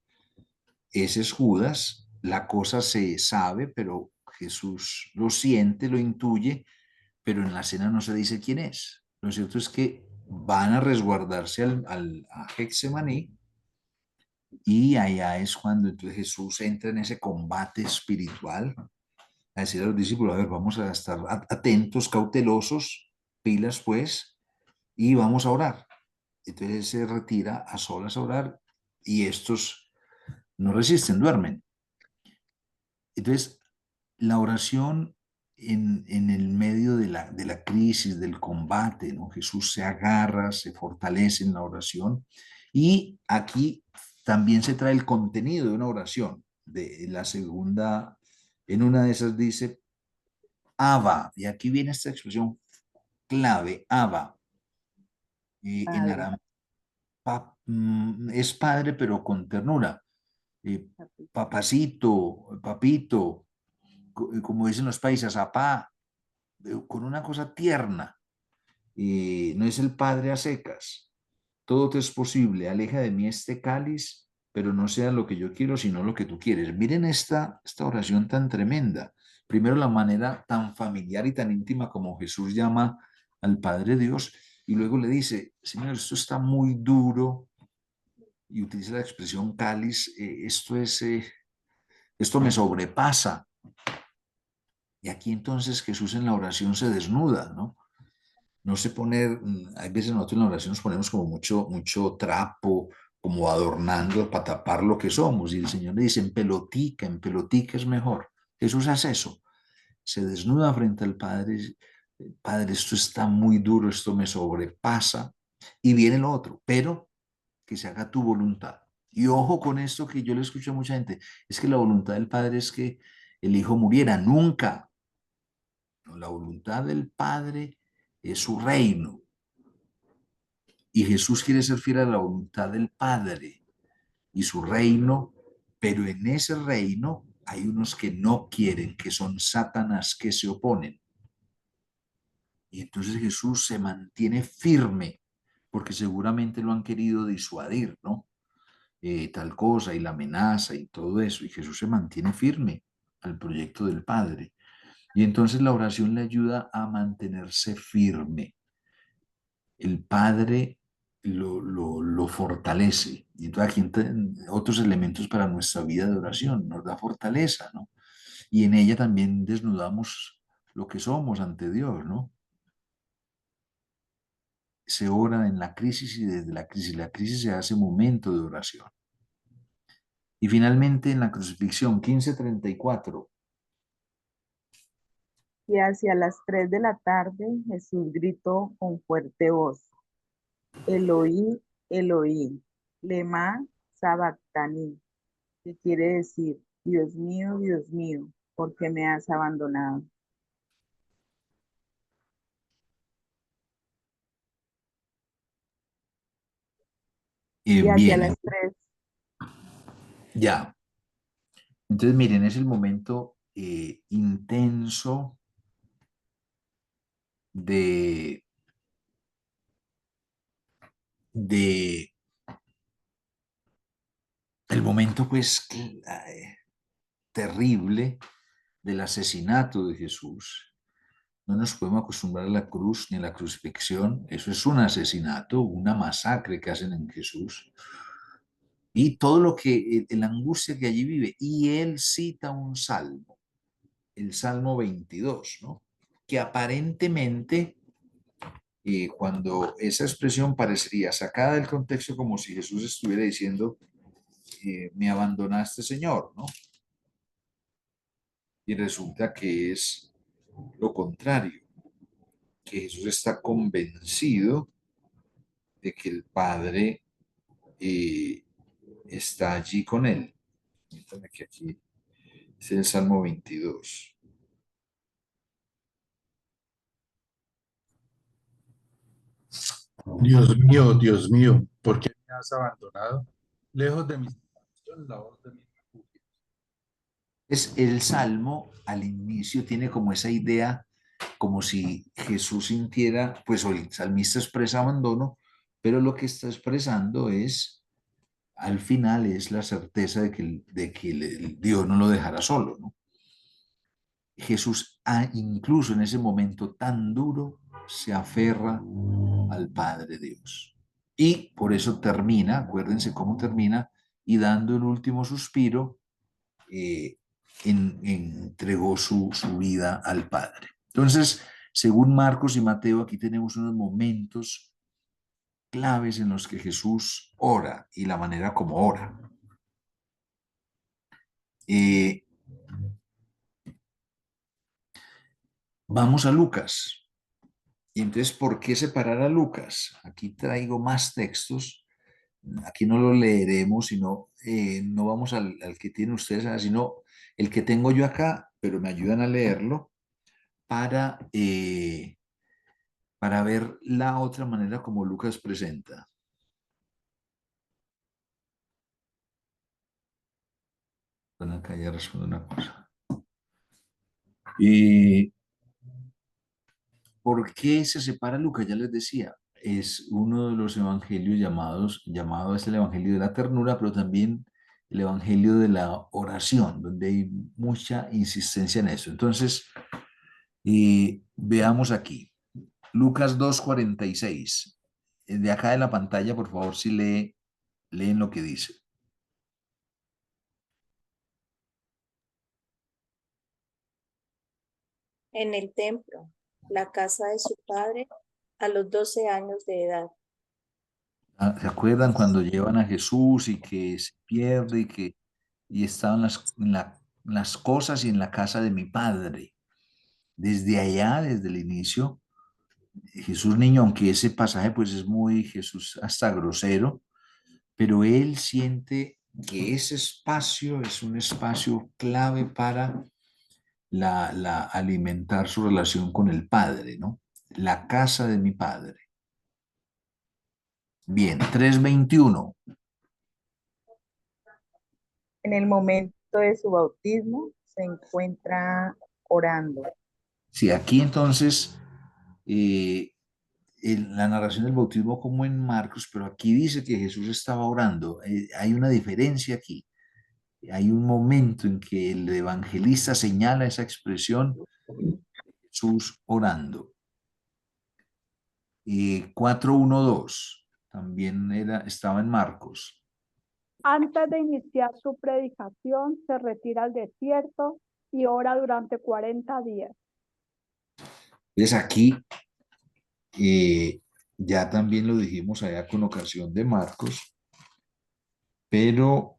Ese es Judas. La cosa se sabe, pero Jesús lo siente, lo intuye, pero en la cena no se dice quién es. Lo cierto es que van a resguardarse a Getsemaní, y allá es cuando entonces Jesús entra en ese combate espiritual, a decir a los discípulos: a ver, vamos a estar atentos, cautelosos, pilas pues, y vamos a orar. Entonces se retira a solas a orar, y estos no resisten, duermen. Entonces, la oración en el medio de la crisis, del combate, ¿no? Jesús se agarra, se fortalece en la oración, y aquí también se trae el contenido de una oración. De la segunda, en una de esas dice, Abba, y aquí viene esta expresión clave, Abba, en Padre, arameo, es padre, pero con ternura. papi. Papacito, papito, como dicen los paisas, apá, con una cosa tierna. No es el Padre a secas. Todo te es posible. Aleja de mí este cáliz, pero no sea lo que yo quiero, sino lo que tú quieres. Miren esta oración tan tremenda. Primero, la manera tan familiar y tan íntima como Jesús llama al Padre Dios, y luego le dice, Señor, esto está muy duro, y utiliza la expresión cáliz, esto me sobrepasa. Y aquí entonces Jesús en la oración se desnuda, ¿no? No se pone, hay veces nosotros en la oración nos ponemos como mucho trapo, como adornando para tapar lo que somos. Y el Señor le dice, en pelotica es mejor. Jesús hace eso. Se desnuda frente al Padre. Padre, esto está muy duro, esto me sobrepasa. Y viene lo otro, pero que se haga tu voluntad. Y ojo con esto que yo le escucho a mucha gente, es que la voluntad del Padre es que el Hijo muriera. Nunca. No, la voluntad del Padre es su reino. Y Jesús quiere ser fiel a la voluntad del Padre y su reino, pero en ese reino hay unos que no quieren, que son Satanás, que se oponen. Y entonces Jesús se mantiene firme, porque seguramente lo han querido disuadir, ¿no? Tal cosa y la amenaza y todo eso. Y Jesús se mantiene firme al proyecto del Padre. Y entonces la oración le ayuda a mantenerse firme. El Padre lo fortalece. Y entonces aquí otros elementos para nuestra vida de oración, nos da fortaleza, ¿no? Y en ella también desnudamos lo que somos ante Dios, ¿no? Se ora en la crisis y desde la crisis se hace momento de oración. Y finalmente en la crucifixión, 15:34. Y hacia las 3 de la tarde Jesús gritó con fuerte voz, Eloí, Eloí, lema sabactani, que quiere decir, Dios mío, ¿por qué me has abandonado? Y hacia Bien, las 3, ya. Entonces, miren, es el momento intenso de, de el momento, pues, terrible del asesinato de Jesús. No nos podemos acostumbrar a la cruz ni a la crucifixión. Eso es un asesinato, una masacre que hacen en Jesús. Y todo lo que, la angustia que allí vive. Y él cita un salmo, el Salmo 22, ¿no? Que aparentemente, cuando esa expresión parecería sacada del contexto como si Jesús estuviera diciendo, me abandonaste, Señor, ¿no? Y resulta que es lo contrario, que Jesús está convencido de que el Padre está allí con él. Permítame que aquí es el Salmo 22. Dios mío, ¿por qué me has abandonado? Lejos de mi salvación, la voz de mi refugio. Es el Salmo al inicio tiene como esa idea, como si Jesús sintiera, pues el salmista expresa abandono, pero lo que está expresando es, al final, es la certeza de que el Dios no lo dejará solo, ¿no? Jesús, incluso en ese momento tan duro, se aferra al Padre Dios. Y por eso termina, acuérdense cómo termina, y dando el último suspiro, entregó su vida al Padre. Entonces, según Marcos y Mateo, aquí tenemos unos momentos claves en los que Jesús ora y la manera como ora. Vamos a Lucas. Y entonces, ¿por qué separar a Lucas? Aquí traigo más textos. Aquí no lo leeremos, sino no vamos al que tienen ustedes, sino el que tengo yo acá, pero me ayudan a leerlo para ver la otra manera como Lucas presenta. Bueno, acá ya respondo una cosa. ¿Por qué se separa Lucas? Ya les decía, es uno de los evangelios llamado es el evangelio de la ternura, pero también el evangelio de la oración, donde hay mucha insistencia en eso. Entonces, veamos aquí, Lucas 2:46. De acá de la pantalla, por favor, si leen lo que dice. En el templo, la casa de su padre, a los 12 años de edad. ¿Se acuerdan cuando llevan a Jesús y que se pierde y estaban las cosas y en la casa de mi padre? Desde allá, desde el inicio, Jesús niño, aunque ese pasaje pues es muy Jesús hasta grosero, pero él siente que ese espacio es un espacio clave para alimentar su relación con el Padre, ¿no? La casa de mi Padre. Bien, 3:21. En el momento de su bautismo se encuentra orando. Sí, aquí entonces la narración del bautismo como en Marcos, pero aquí dice que Jesús estaba orando. Hay una diferencia aquí. Hay un momento en que el evangelista señala esa expresión, Jesús orando. 4:1-2 también estaba en Marcos. Antes de iniciar su predicación, se retira al desierto y ora durante 40 días. Entonces aquí, ya también lo dijimos allá con ocasión de Marcos, pero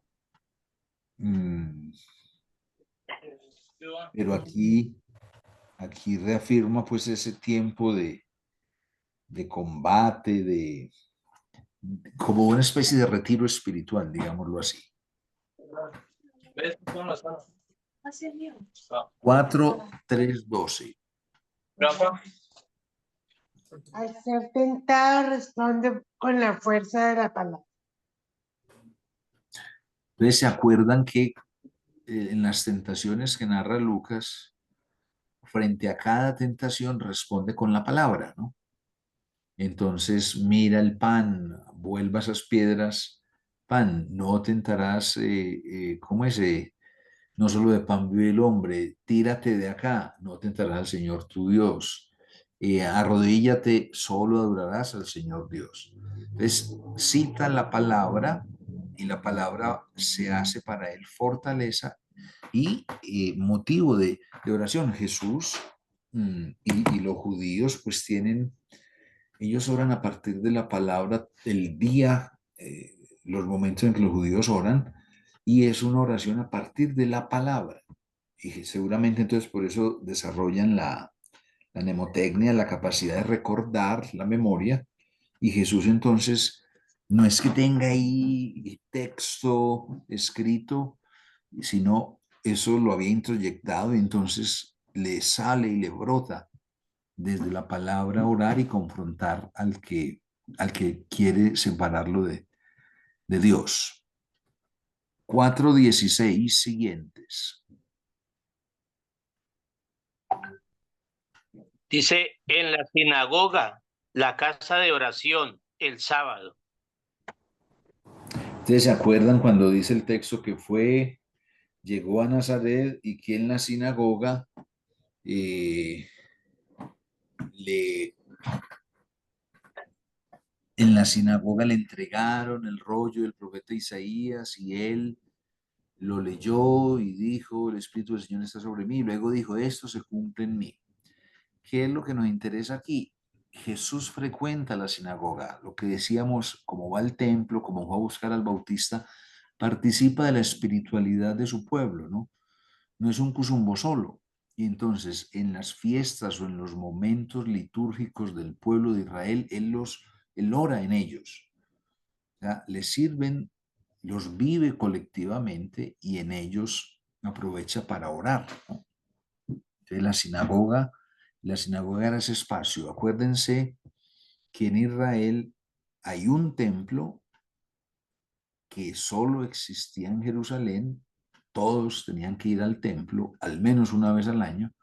aquí reafirma pues ese tiempo de combate, como una especie de retiro espiritual, digámoslo así. 4:3-12. Al ser tentada responde con la fuerza de la palabra. Entonces, ¿se acuerdan que en las tentaciones que narra Lucas, frente a cada tentación responde con la palabra, ¿no? Entonces, mira el pan, vuelva esas piedras, pan, no tentarás, ¿cómo es? No solo de pan vive el hombre, tírate de acá, no tentarás al Señor tu Dios. Arrodíllate, solo adorarás al Señor Dios. Entonces, cita la palabra y la palabra se hace para él fortaleza y motivo de oración. Jesús y los judíos pues ellos oran a partir de la palabra el día, los momentos en que los judíos oran, y es una oración a partir de la palabra. Y seguramente entonces por eso desarrollan la mnemotecnia, la capacidad de recordar la memoria, y Jesús entonces no es que tenga ahí texto escrito, sino eso lo había introyectado y entonces le sale y le brota desde la palabra orar y confrontar al que quiere separarlo de Dios. 4:16 siguientes. Dice, en la sinagoga, la casa de oración, el sábado. ¿Ustedes se acuerdan cuando dice el texto que llegó a Nazaret y que en la sinagoga le entregaron el rollo del profeta Isaías y él lo leyó y dijo, el Espíritu del Señor está sobre mí, y luego dijo, esto se cumple en mí. ¿Qué es lo que nos interesa aquí? Jesús frecuenta la sinagoga, lo que decíamos, como va al templo, como va a buscar al Bautista, participa de la espiritualidad de su pueblo, ¿no? No es un cusumbo solo. Y entonces, en las fiestas o en los momentos litúrgicos del pueblo de Israel, él ora en ellos. O sea, les sirven, los vive colectivamente y en ellos aprovecha para orar, ¿no? Entonces, la sinagoga era ese espacio. Acuérdense que en Israel hay un templo que solo existía en Jerusalén, todos tenían que ir al templo al menos una vez al año,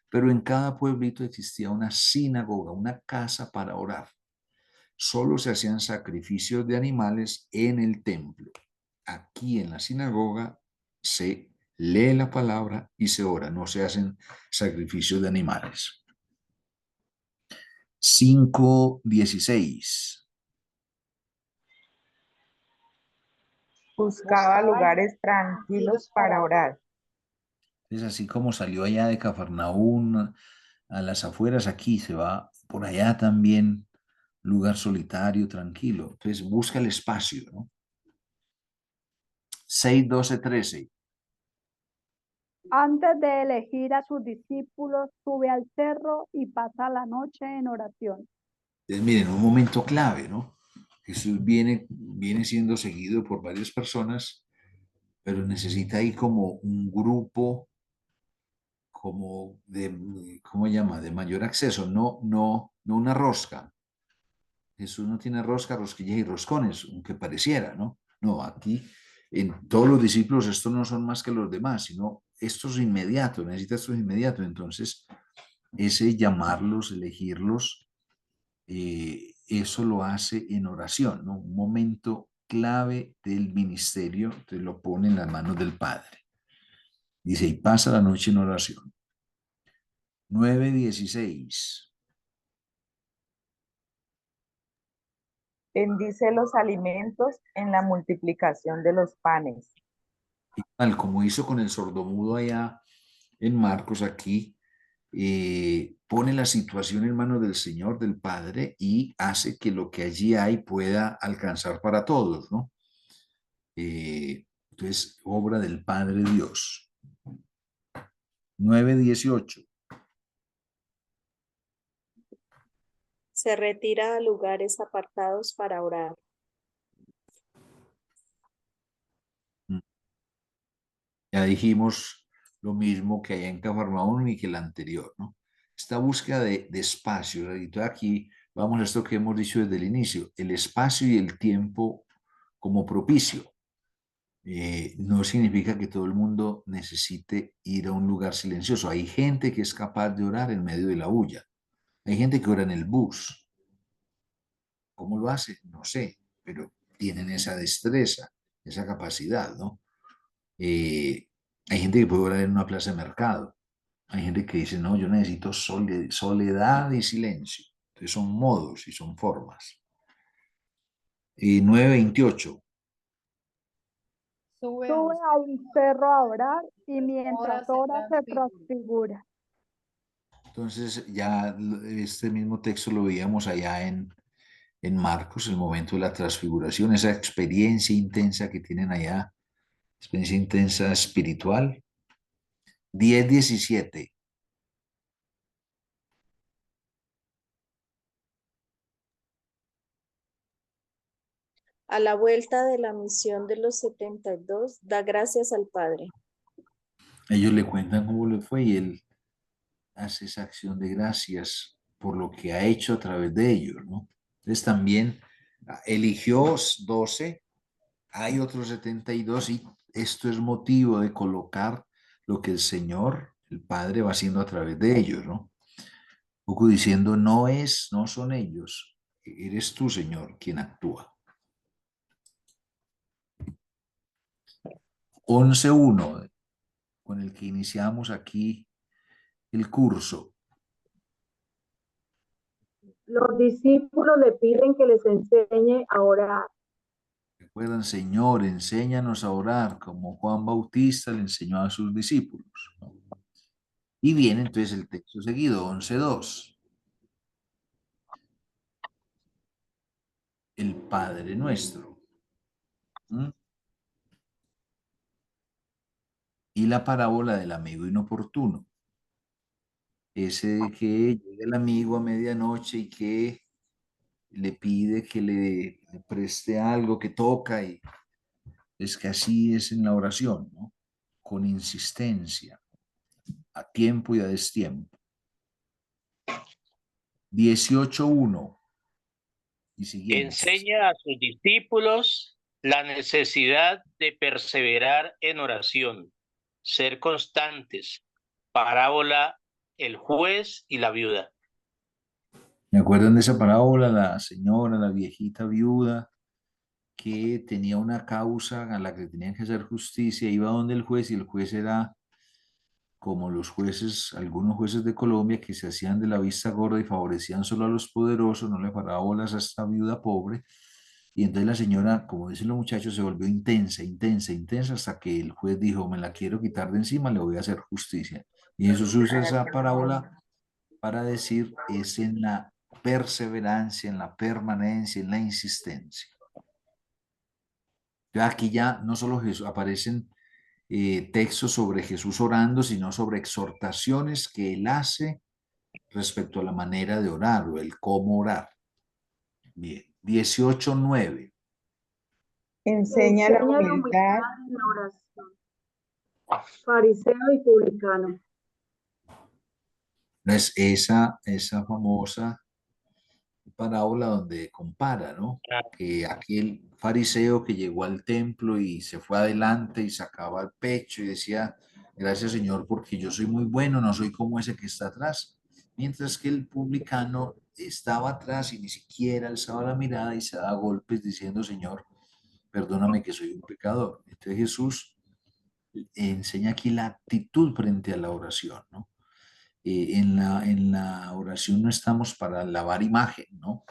pero en cada pueblito existía una sinagoga, una casa para orar. Solo se hacían sacrificios de animales en el templo. Aquí en la sinagoga se lee la palabra y se ora, no se hacen sacrificios de animales. 5:16. Buscaba lugares tranquilos para orar. Es así como salió allá de Cafarnaún a las afueras, aquí se va por allá también, lugar solitario, tranquilo. Entonces busca el espacio, ¿no? 6, 12, 13. Antes de elegir a sus discípulos, sube al cerro y pasa la noche en oración. Entonces, miren, un momento clave, ¿no? Jesús viene siendo seguido por varias personas, pero necesita ahí como un grupo, como de, ¿cómo se llama? De mayor acceso, no una rosca. Jesús no tiene rosca, rosquillas y roscones, aunque pareciera, ¿no? No, aquí en todos los discípulos estos no son más que los demás, sino estos inmediatos, necesita estos inmediatos. Entonces, ese llamarlos, elegirlos, eso lo hace en oración, ¿no? Un momento clave del ministerio, te lo pone en las manos del Padre. Dice, y pasa la noche en oración. 9:16. Bendice los alimentos en la multiplicación de los panes. Igual, como hizo con el sordomudo allá en Marcos, aquí pone la situación en manos del Señor, del Padre, y hace que lo que allí hay pueda alcanzar para todos, ¿no? Entonces, obra del Padre Dios. 9:18. Se retira a lugares apartados para orar. Ya dijimos lo mismo que allá en Cafarnaún y que el anterior, ¿no? Esta búsqueda de espacio, y aquí vamos a esto que hemos dicho desde el inicio, el espacio y el tiempo como propicio. No significa que todo el mundo necesite ir a un lugar silencioso. Hay gente que es capaz de orar en medio de la bulla. Hay gente que ora en el bus. ¿Cómo lo hace? No sé, pero tienen esa destreza, esa capacidad, ¿no? Hay gente que puede orar en una plaza de mercado. Hay gente que dice, no, yo necesito soledad y silencio. Entonces son modos y son formas. 9:28. Sube a un cerro a orar y mientras ora se transfigura. Entonces ya este mismo texto lo veíamos allá en Marcos, el momento de la transfiguración, esa experiencia intensa que tienen allá, experiencia intensa espiritual. 10:17. A la vuelta de la misión de los 72, da gracias al Padre. Ellos le cuentan cómo le fue y él hace esa acción de gracias por lo que ha hecho a través de ellos, ¿no? Entonces también eligió 12, hay otros 72 y esto es motivo de colocar lo que el Señor, el Padre, va haciendo a través de ellos, ¿no? Un poco diciendo, no son ellos, eres tú, Señor, quien actúa. 11:1, con el que iniciamos aquí el curso. Los discípulos le piden que les enseñe a orar. Recuerdan, Señor, enséñanos a orar como Juan Bautista le enseñó a sus discípulos, ¿no? Y viene entonces el texto seguido, 11:2. el Padre Nuestro. ¿Mm? Y la parábola del amigo inoportuno. Ese de que llega el amigo a medianoche y que le pide que le preste algo, que toca, y es que así es en la oración, ¿no? Con insistencia, a tiempo y a destiempo. 18:1 y siguientes. Enseña a sus discípulos la necesidad de perseverar en oración, ser constantes. Parábola, el juez y la viuda. ¿Me acuerdan de esa parábola? La señora, la viejita viuda, que tenía una causa a la que tenían que hacer justicia, iba donde el juez y el juez era como los jueces, algunos jueces de Colombia que se hacían de la vista gorda y favorecían solo a los poderosos, no le paraba bolas a esta viuda pobre. Y entonces la señora, como dicen los muchachos, se volvió intensa, intensa, intensa, hasta que el juez dijo, me la quiero quitar de encima, le voy a hacer justicia. Y Jesús usa esa parábola para decir, es en la perseverancia, en la permanencia, en la insistencia. Aquí ya no solo aparecen textos sobre Jesús orando, sino sobre exhortaciones que él hace respecto a la manera de orar o el cómo orar. Bien, 18:9. Enseña la humildad. En la oración. Fariseo y publicano. Es esa famosa parábola donde compara, ¿no? Que aquel fariseo que llegó al templo y se fue adelante y sacaba el pecho y decía, gracias Señor porque yo soy muy bueno, no soy como ese que está atrás. Mientras que el publicano estaba atrás y ni siquiera alzaba la mirada y se daba golpes diciendo, Señor, perdóname que soy un pecador. Entonces Jesús enseña aquí la actitud frente a la oración, ¿no? En la oración no estamos para lavar imagen, ¿no?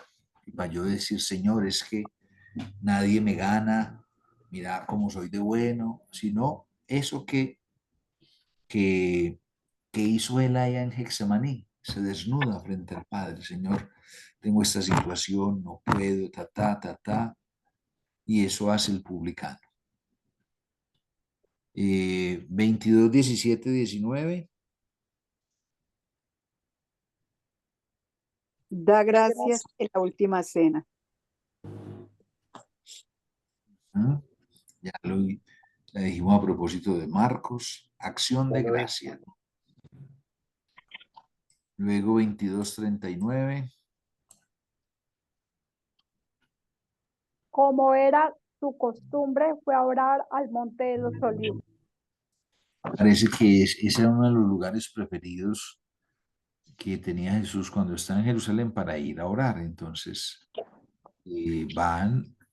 Y para yo decir, Señor, es que nadie me gana, mira cómo soy de bueno, sino eso que, que hizo él allá en Getsemaní, se desnuda frente al Padre, Señor, tengo esta situación, no puedo, y eso hace el publicano. 22, 17, 19. Da gracias en la última cena. Ya lo dijimos a propósito de Marcos, acción de gracia. Luego 22:39. Como era su costumbre, fue a orar al Monte de los Olivos. Parece que ese era uno de los lugares preferidos que tenía Jesús cuando estaba en Jerusalén para ir a orar. Entonces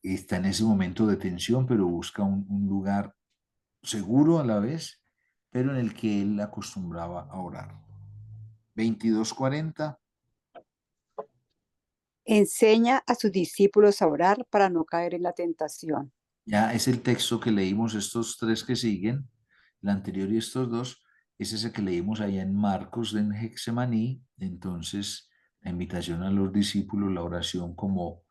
está en ese momento de tensión, pero busca un lugar seguro a la vez, pero en el que él acostumbraba a orar. 22:40. Enseña a sus discípulos a orar para no caer en la tentación. Ya es el texto que leímos, estos tres que siguen, el anterior y estos dos, es ese que leímos allá en Marcos en Getsemaní. Entonces, la invitación a los discípulos, la oración como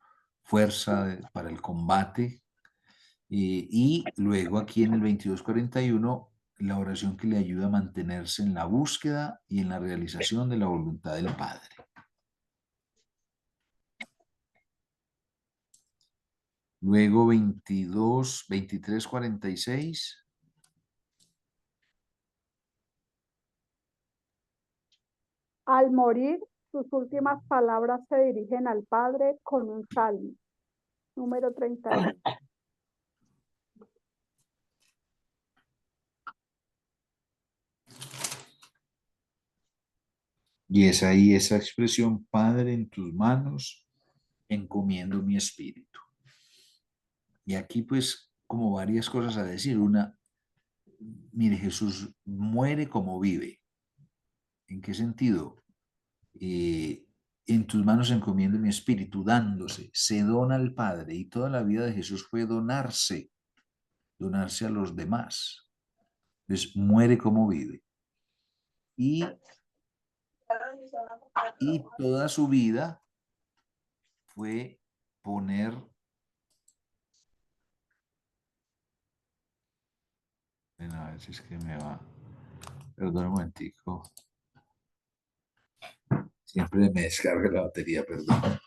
fuerza para el combate, y luego aquí en el 22:41, la oración que le ayuda a mantenerse en la búsqueda y en la realización de la voluntad del Padre. Luego 23:46. Al morir, sus últimas palabras se dirigen al Padre con un salmo. Número 31. Y es ahí esa expresión, Padre, en tus manos encomiendo mi espíritu. Y aquí pues como varias cosas a decir. Una, mire, Jesús muere como vive. ¿En qué sentido? En tus manos encomiendo mi espíritu, dándose, se dona al Padre, y toda la vida de Jesús fue donarse a los demás. Entonces muere como vive. Y toda su vida fue poner Bueno, a ver si es que me va. Perdón un momentico. Siempre me descarga la batería, perdón.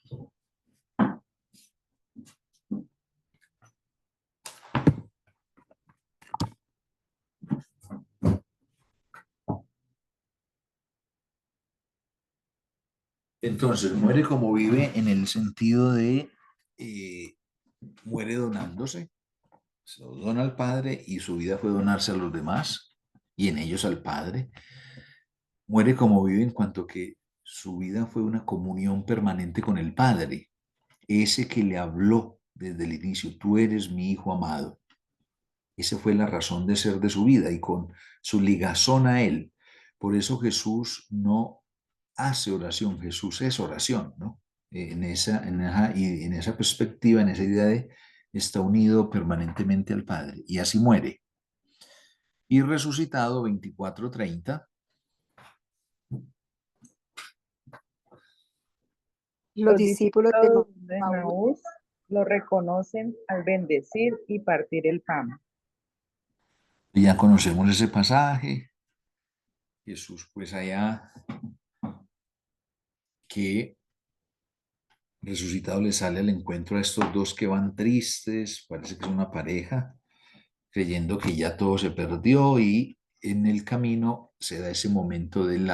Entonces, muere como vive en el sentido de muere donándose, se lo dona al Padre y su vida fue donarse a los demás y en ellos al Padre. Muere como vive en cuanto que su vida fue una comunión permanente con el Padre, ese que le habló desde el inicio, tú eres mi hijo amado. Esa fue la razón de ser de su vida y con su ligazón a él. Por eso Jesús no hace oración, Jesús es oración, ¿no? En esa perspectiva, en esa idea de está unido permanentemente al Padre y así muere. Y resucitado 24:30. Los discípulos de de Maús Maús lo reconocen al bendecir y partir el pan. Y ya conocemos ese pasaje. Jesús pues allá que resucitado le sale al encuentro a estos dos que van tristes, parece que es una pareja, creyendo que ya todo se perdió y en el camino se da ese momento del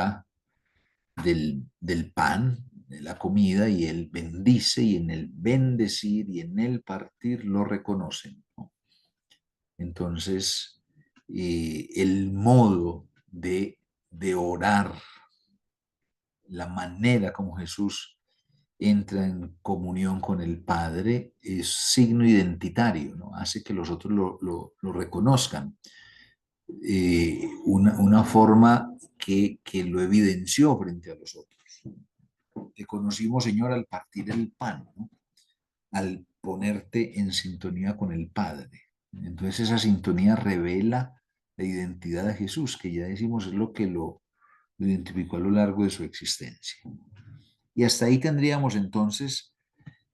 pan, de la comida y él bendice y en el bendecir y en el partir lo reconocen, ¿no? Entonces, el modo de orar, la manera como Jesús entra en comunión con el Padre es signo identitario, ¿no? Hace que los otros lo reconozcan. Una forma que lo evidenció frente a los otros. Te conocimos, Señor, al partir el pan, ¿no? Al ponerte en sintonía con el Padre. Entonces esa sintonía revela la identidad de Jesús, que ya decimos es lo que lo identificó a lo largo de su existencia. Y hasta ahí tendríamos entonces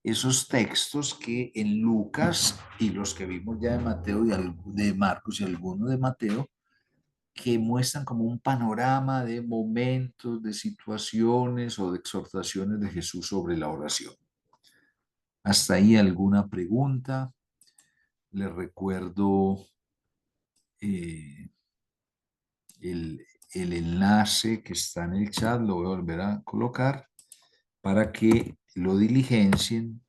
esos textos que en Lucas y los que vimos ya de Mateo y de Marcos y algunos de Mateo, que muestran como un panorama de momentos, de situaciones o de exhortaciones de Jesús sobre la oración. Hasta ahí alguna pregunta. Les recuerdo el, el enlace que está en el chat, lo voy a volver a colocar para que lo diligencien,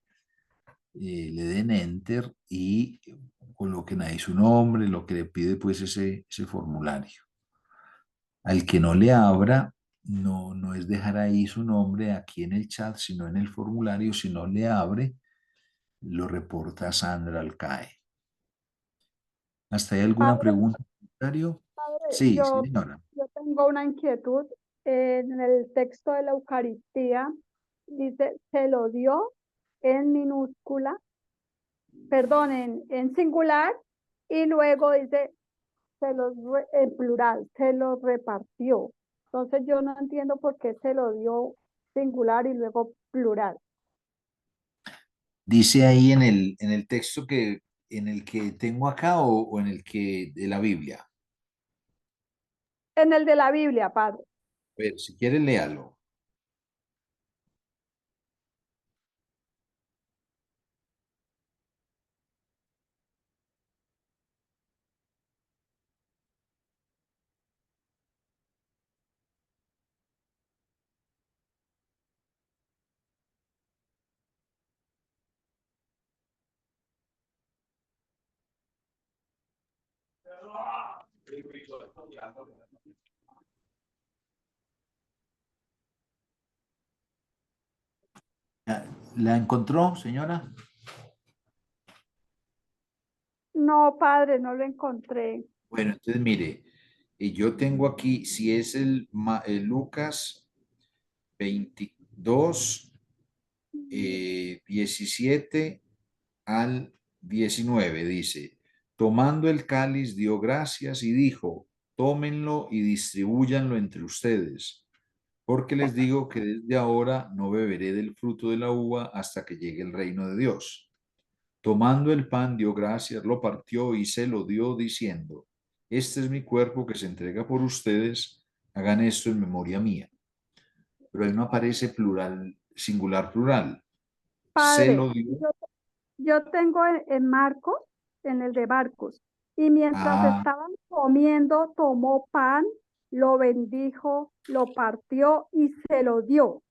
le den enter y coloquen ahí su nombre, lo que le pide pues ese formulario. Al que no le abra, no es dejar ahí su nombre aquí en el chat, sino en el formulario. Si no le abre, lo reporta Sandra al CAE. ¿Hasta ahí alguna Padre, pregunta, comentario? padre, Sí, señora. yo tengo una inquietud. En el texto de la Eucaristía dice, se lo dio en minúscula, perdón, en singular, y luego dice, en plural, se lo repartió. Entonces yo no entiendo por qué se lo dio singular y luego plural. Dice ahí en el texto en el que tengo acá o en el que de la Biblia. En el de la Biblia, padre. A ver, si quiere, léalo. ¿La encontró, señora? No, padre, no lo encontré. Bueno, entonces mire, yo tengo aquí, si es el Lucas 22, 17 al 19, dice, tomando el cáliz dio gracias y dijo, tómenlo y distribúyanlo entre ustedes, porque les digo que desde ahora no beberé del fruto de la uva hasta que llegue el reino de Dios. Tomando el pan dio gracias, lo partió y se lo dio diciendo, este es mi cuerpo que se entrega por ustedes, hagan esto en memoria mía. Pero ahí no aparece plural, singular, plural. Se Padre, lo dio. yo tengo en Marcos, en el de Marcos, y mientras Ah, estaban comiendo, tomó pan, lo bendijo, lo partió y se lo dio.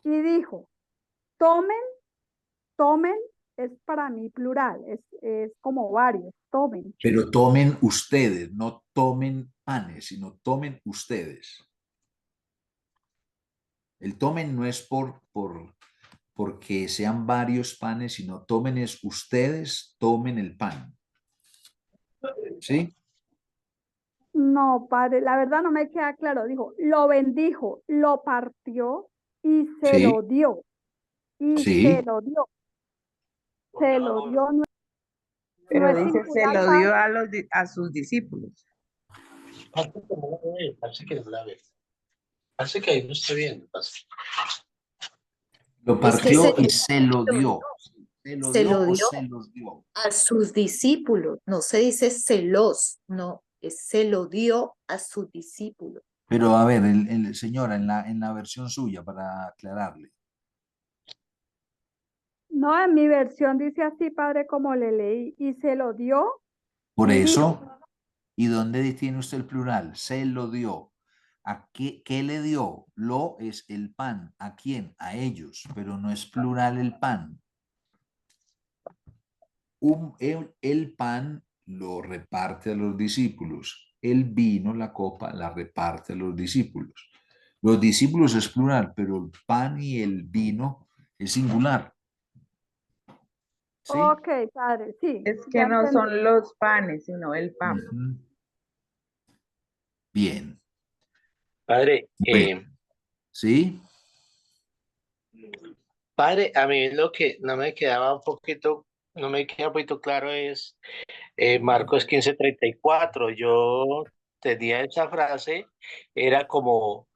Y dijo, tomen, tomen, es para mí plural, es como varios, tomen. pero tomen ustedes, no tomen panes, sino tomen ustedes. El tomen no es porque sean varios panes, sino tomen es ustedes, tomen el pan. ¿Sí? No, padre, la verdad no me queda claro. Dijo, lo bendijo, lo partió y se Sí, lo dio. Y se sí. lo dio. Se lo dio, no, no Pero es dice, se singular, lo padre. dio a sus discípulos. Parece que no la ve. Parece que ahí no está viendo. Lo Es que partió y se lo dio. ¿Se lo se dio lo o dio se los dio? a sus discípulos. No se dice no, se lo dio a sus discípulos. Pero a ver, señora, en la versión suya, para aclararle. No, en mi versión dice así, padre, como le leí. Y se lo dio Por y dijo, eso, ¿y dónde tiene usted el plural? Se lo dio. ¿A qué le dio? Lo es el pan. ¿A quién? A ellos, pero no es plural el pan. El pan lo reparte a los discípulos. El vino, la copa, la reparte a los discípulos. Los discípulos es plural, pero el pan y el vino es singular. ¿Sí? ok, padre, sí, Es que ya no entendí. son los panes, sino el pan. Ujú. Bien. Padre, Bueno, ¿sí? padre, a mí lo que no me quedaba un poquito, no me queda un poquito claro es Marcos 15:34. Yo tenía esa frase, era como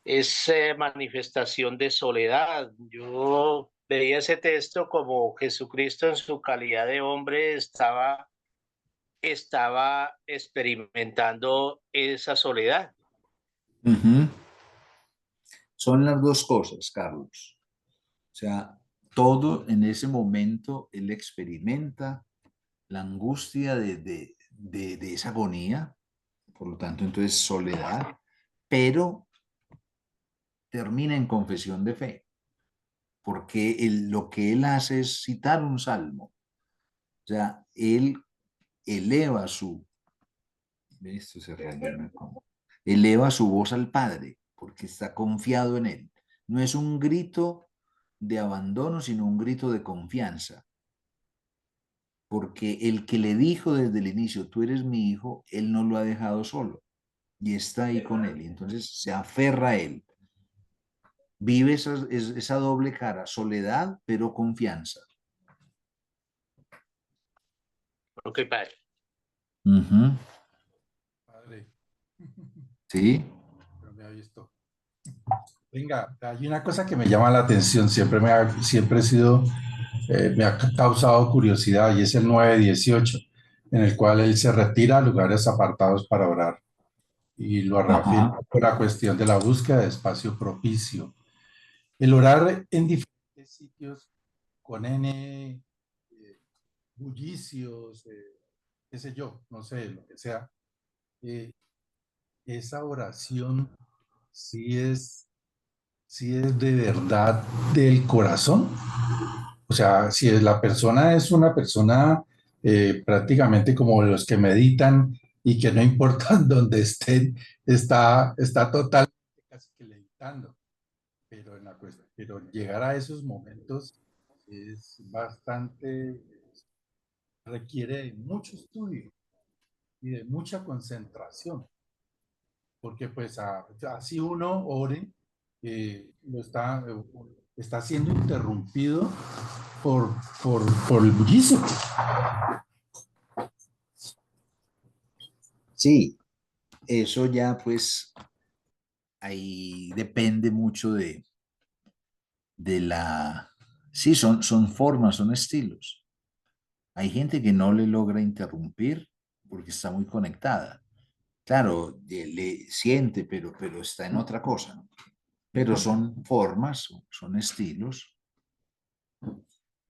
esa manifestación de soledad. Yo veía ese texto como Jesucristo en su calidad de hombre estaba experimentando esa soledad. Ujú. Son las dos cosas, Carlos. O sea, todo en ese momento él experimenta la angustia de esa agonía, por lo tanto, entonces soledad, pero termina en confesión de fe, porque lo que él hace es citar un salmo. O sea, él eleva esto se reanima eleva su voz al Padre, porque está confiado en él. No es un grito de abandono, sino un grito de confianza. Porque el que le dijo desde el inicio, tú eres mi hijo, él no lo ha dejado solo y está ahí con él. Y entonces se aferra a él. Vive esa doble cara, soledad, pero confianza. Ok, padre. Ujú. Padre, Sí, no me ha visto. Venga, hay una cosa que me llama la atención, siempre he sido, me ha causado curiosidad y es el 9:18, en el cual él se retira a lugares apartados para orar y lo reafirma ajá. por la cuestión de la búsqueda de espacio propicio. El orar en diferentes sitios con N bullicios, qué sé yo, no sé, lo que sea, eh, esa oración sí es de verdad del corazón. O sea, si la persona es una persona prácticamente como los que meditan y que no importa dónde estén, está totalmente casi que levitando. Pero llegar a esos momentos es bastante, requiere de mucho estudio y de mucha concentración, porque pues así uno ore, está siendo interrumpido por, por el bullicio. Sí, eso ya pues ahí depende mucho de la... Sí, son formas, son estilos. Hay gente que no le logra interrumpir porque está muy conectada. Claro, le siente, pero está en otra cosa, ¿no? Pero son formas, son estilos.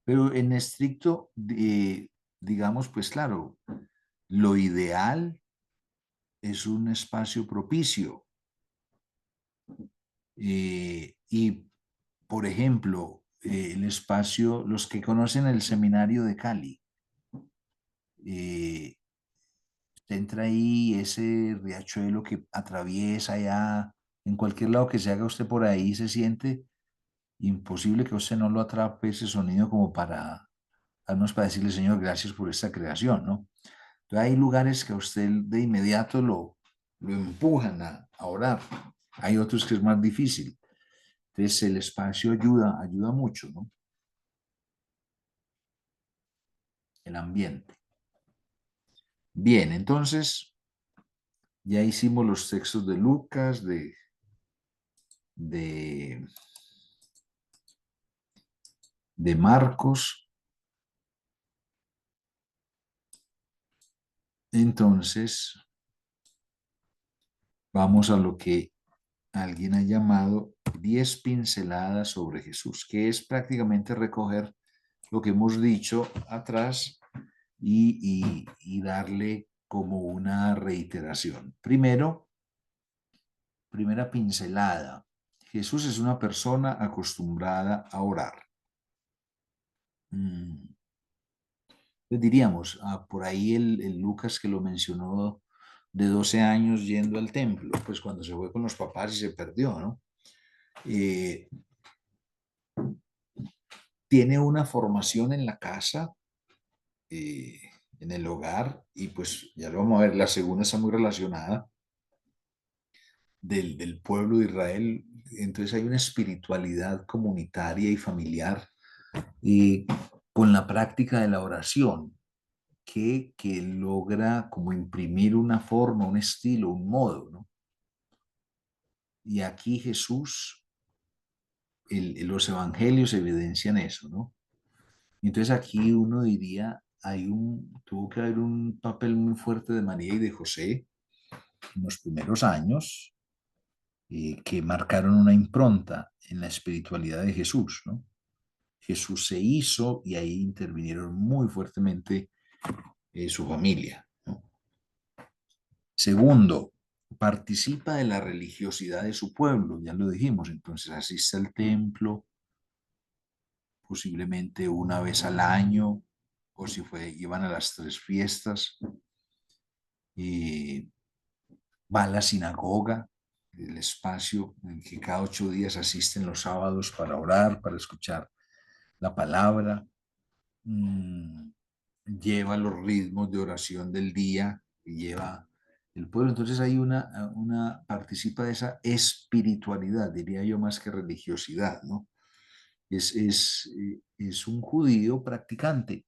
Pero en estricto, digamos, pues claro, lo ideal es un espacio propicio. Y, por ejemplo, el espacio, los que conocen el seminario de Cali, entra ahí ese riachuelo que atraviesa allá, en cualquier lado que se haga usted por ahí, se siente imposible que usted no lo atrape ese sonido como para, al menos para decirle, Señor, gracias por esta creación, ¿no? Entonces hay lugares que a usted de inmediato lo empujan a orar. Hay otros que es más difícil. Entonces el espacio ayuda mucho, ¿no? El ambiente. Bien, entonces ya hicimos los textos de Lucas, de Marcos. Entonces vamos a lo que alguien ha llamado 10 pinceladas sobre Jesús, que es prácticamente recoger lo que hemos dicho atrás y darle como una reiteración. Primera pincelada. Jesús es una persona acostumbrada a orar. Diríamos, por ahí el Lucas que lo mencionó de 12 años yendo al templo, pues cuando se fue con los papás y se perdió, ¿no? Tiene una formación en la casa, en el hogar, y pues ya lo vamos a ver, la segunda está muy relacionada del pueblo de Israel. Entonces hay una espiritualidad comunitaria y familiar con la práctica de la oración que logra como imprimir una forma, un estilo, un modo, ¿no? Y aquí Jesús, los evangelios evidencian eso, ¿no? Entonces aquí uno diría, tuvo que haber un papel muy fuerte de María y de José en los primeros años que marcaron una impronta en la espiritualidad de Jesús, ¿no? Jesús se hizo y ahí intervinieron muy fuertemente su familia, ¿no? Segundo, participa de la religiosidad de su pueblo, ya lo dijimos, entonces asiste al templo posiblemente una vez al año, o si iban a las 3 fiestas, va a la sinagoga, el espacio en que cada 8 días asisten los sábados para orar, para escuchar la palabra, lleva los ritmos de oración del día, y lleva el pueblo. Entonces hay participa de esa espiritualidad, diría yo, más que religiosidad, ¿no? Es un judío practicante.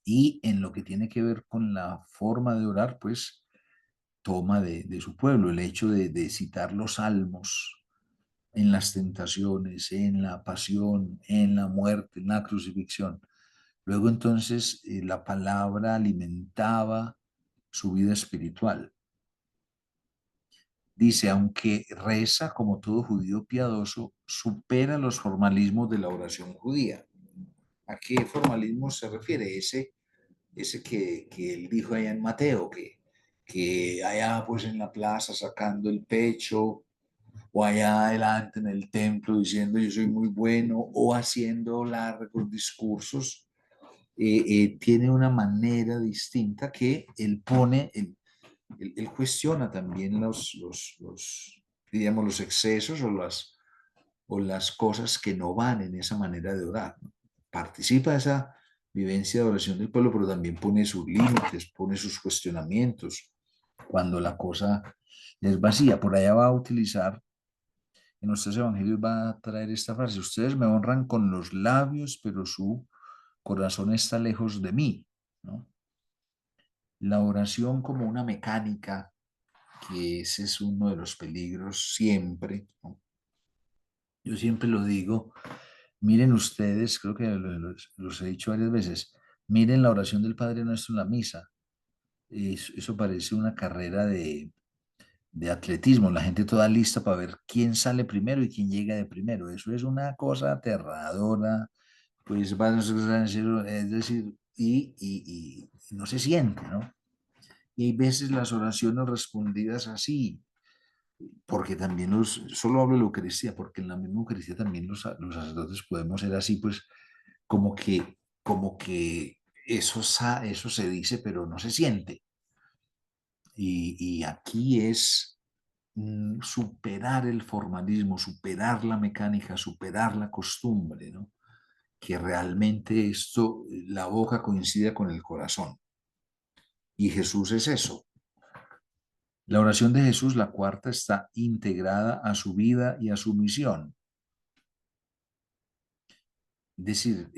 Y en lo que tiene que ver con la forma de orar, pues toma de su pueblo el hecho de citar los salmos en las tentaciones, en la pasión, en la muerte, en la crucifixión. Luego entonces la palabra alimentaba su vida espiritual. Dice, aunque reza como todo judío piadoso, supera los formalismos de la oración judía. ¿A qué formalismo se refiere? Ese que él dijo allá en Mateo, que allá pues en la plaza sacando el pecho, o allá adelante en el templo diciendo yo soy muy bueno, o haciendo largos discursos, tiene una manera distinta que él pone, él cuestiona también diríamos, los excesos o las cosas que no van en esa manera de orar, ¿no? Participa de esa vivencia de oración del pueblo, pero también pone sus límites, pone sus cuestionamientos cuando la cosa es vacía. Por allá va a utilizar, en nuestros evangelios va a traer esta frase: ustedes me honran con los labios, pero su corazón está lejos de mí, ¿no? La oración como una mecánica, que ese es uno de los peligros siempre, ¿no? Yo siempre lo digo, Miren ustedes, creo que los he dicho varias veces, miren la oración del Padre Nuestro en la misa. Eso parece una carrera de atletismo, la gente toda lista para ver quién sale primero y quién llega de primero. Eso es una cosa aterradora, pues es decir, y no se siente, ¿no? Y hay veces las oraciones respondidas así, porque también solo hablo de la Eucaristía, porque en la misma Eucaristía también los sacerdotes podemos ser así, pues como que eso se dice, pero no se siente. Y aquí es superar el formalismo, superar la mecánica, superar la costumbre, ¿no? Que realmente esto, la boca coincide con el corazón. Y Jesús es eso. La oración de Jesús, la cuarta, está integrada a su vida y a su misión. Es decir,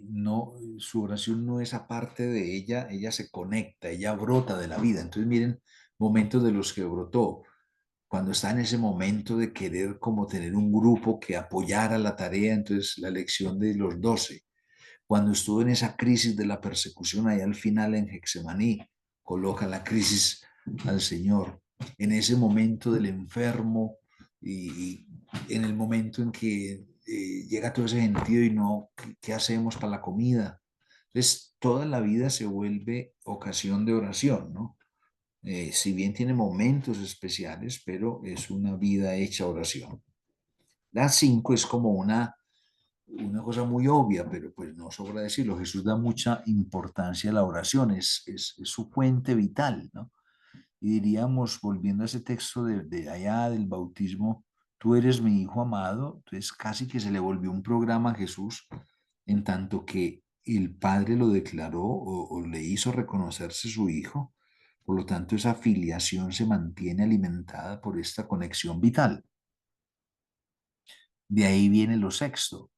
no, su oración no es aparte de ella se conecta, ella brota de la vida. Entonces miren, momentos de los que brotó, cuando está en ese momento de querer como tener un grupo que apoyara la tarea, entonces la elección de los 12, cuando estuvo en esa crisis de la persecución ahí al final en Getsemaní, coloca la crisis al Señor, en ese momento del enfermo y en el momento en que llega todo ese sentido y no, ¿qué hacemos para la comida? Entonces, toda la vida se vuelve ocasión de oración, ¿no? Si bien tiene momentos especiales, pero es una vida hecha oración. La 5 es como una cosa muy obvia, pero pues no sobra decirlo. Jesús da mucha importancia a la oración, es su fuente vital, ¿no? Y diríamos, volviendo a ese texto de allá del bautismo, tú eres mi hijo amado, entonces casi que se le volvió un programa a Jesús, en tanto que el Padre lo declaró o le hizo reconocerse su hijo, por lo tanto esa filiación se mantiene alimentada por esta conexión vital. De ahí viene lo sexto.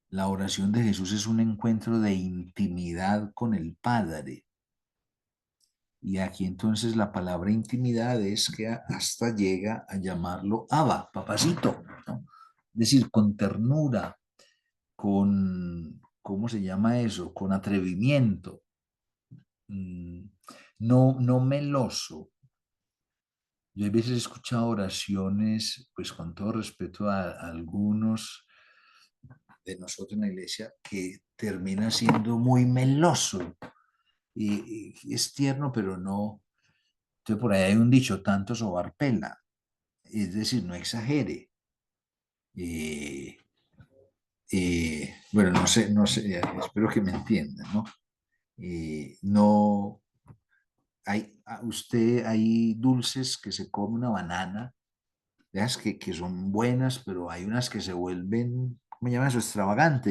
La oración de Jesús es un encuentro de intimidad con el Padre. Y aquí entonces la palabra intimidad es que hasta llega a llamarlo Abba, papacito, ¿no? Es decir, con ternura, ¿cómo se llama eso? Con atrevimiento, no meloso. Yo a veces he escuchado oraciones, pues con todo respeto a algunos de nosotros en la iglesia, que termina siendo muy meloso y es tierno, pero no. Entonces por ahí hay un dicho, tanto sobar pela, es decir, no exagere. Bueno, no sé, espero que me entiendan, ¿no? No, hay dulces que se come una banana, veas que son buenas, pero hay unas que se vuelven, ¿cómo se llama eso? Extravagante,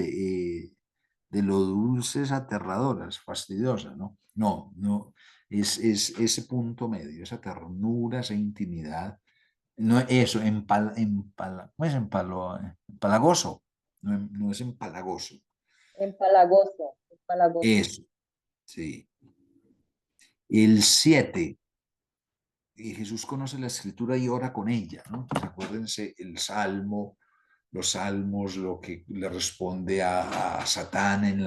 de lo dulces aterradoras, fastidiosas, ¿no? No, es ese punto medio, esa ternura, esa intimidad. No, eso, ¿cómo es empalagoso? No es empalagoso. Empalagoso, empalagoso. Eso, sí. El 7, Jesús conoce la escritura y ora con ella, ¿no? Entonces, acuérdense el salmo, los salmos, lo que le responde a Satán en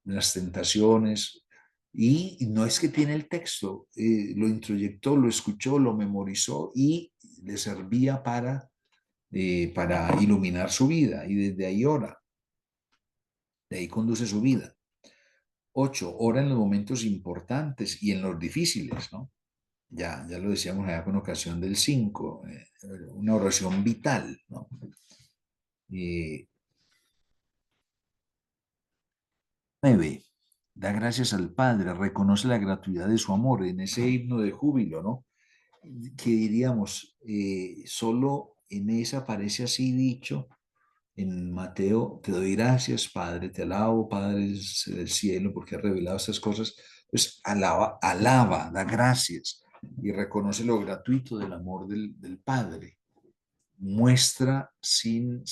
las tentaciones. Y no es que tiene el texto, lo introyectó, lo escuchó, lo memorizó y le servía para iluminar su vida. Y desde ahí ora, de ahí conduce su vida. 8, ora en los momentos importantes y en los difíciles, ¿no? Ya lo decíamos allá con ocasión del 5, una oración vital, ¿no? 9, da gracias al Padre, reconoce la gratuidad de su amor en ese himno de júbilo, ¿no? Que diríamos, solo en esa aparece así dicho en Mateo, te doy gracias, Padre, te alabo, Padre del cielo, porque has revelado estas cosas. Pues alaba, da gracias y reconoce lo gratuito del amor del Padre. Muestra sin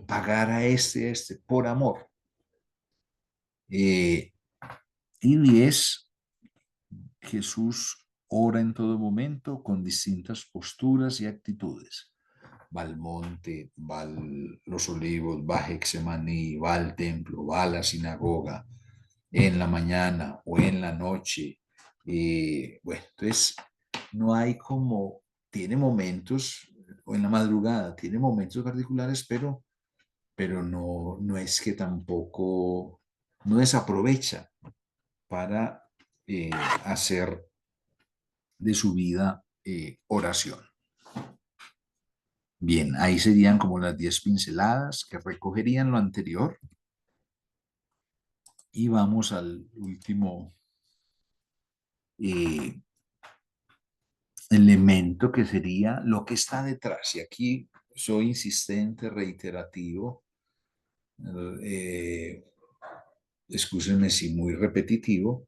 pagar a este, por amor. Y 10, Jesús ora en todo momento con distintas posturas y actitudes. va al monte, va a los olivos, va a Getsemaní, va al templo, va a la sinagoga en la mañana o en la noche. Bueno, entonces no hay como, tiene momentos, o en la madrugada, tiene momentos particulares, pero no es que tampoco, no desaprovecha para hacer de su vida oración. Bien, ahí serían como las 10 pinceladas que recogerían lo anterior. Y vamos al último elemento, que sería lo que está detrás. Y aquí soy insistente, reiterativo. Excúsenme si muy repetitivo.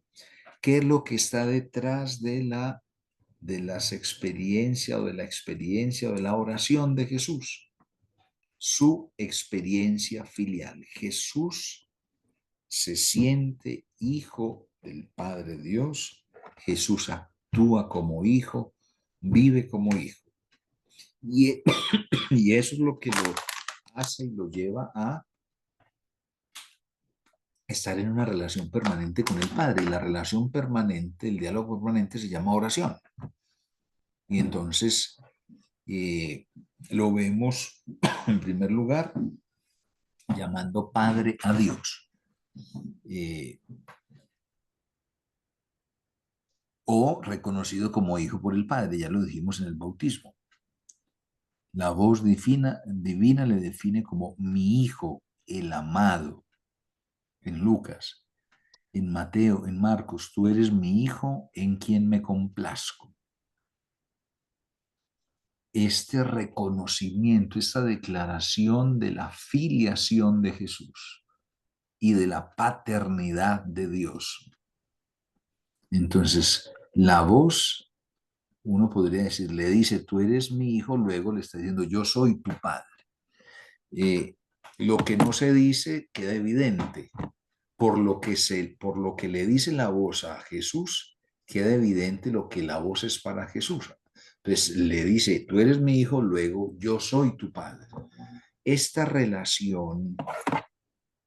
¿Qué es lo que está detrás de las experiencias o de la experiencia o de la oración de Jesús? Su experiencia filial. Jesús se siente hijo del Padre Dios. Jesús actúa como hijo, vive como hijo. Y, y eso es lo que lo hace y lo lleva a estar en una relación permanente con el Padre. Y la relación permanente, el diálogo permanente se llama oración. Y entonces lo vemos en primer lugar llamando Padre a Dios. O reconocido como hijo por el Padre, ya lo dijimos en el bautismo. La voz divina le define como mi hijo, el amado, en Lucas. En Mateo, en Marcos, tú eres mi hijo en quien me complazco. Este reconocimiento, esta declaración de la filiación de Jesús y de la paternidad de Dios. Entonces, la voz, uno podría decir, le dice, tú eres mi hijo, luego le está diciendo, yo soy tu padre. Lo que no se dice queda evidente. Por lo que le dice la voz a Jesús, queda evidente lo que la voz es para Jesús. Entonces le dice, tú eres mi hijo, luego yo soy tu padre. Esta relación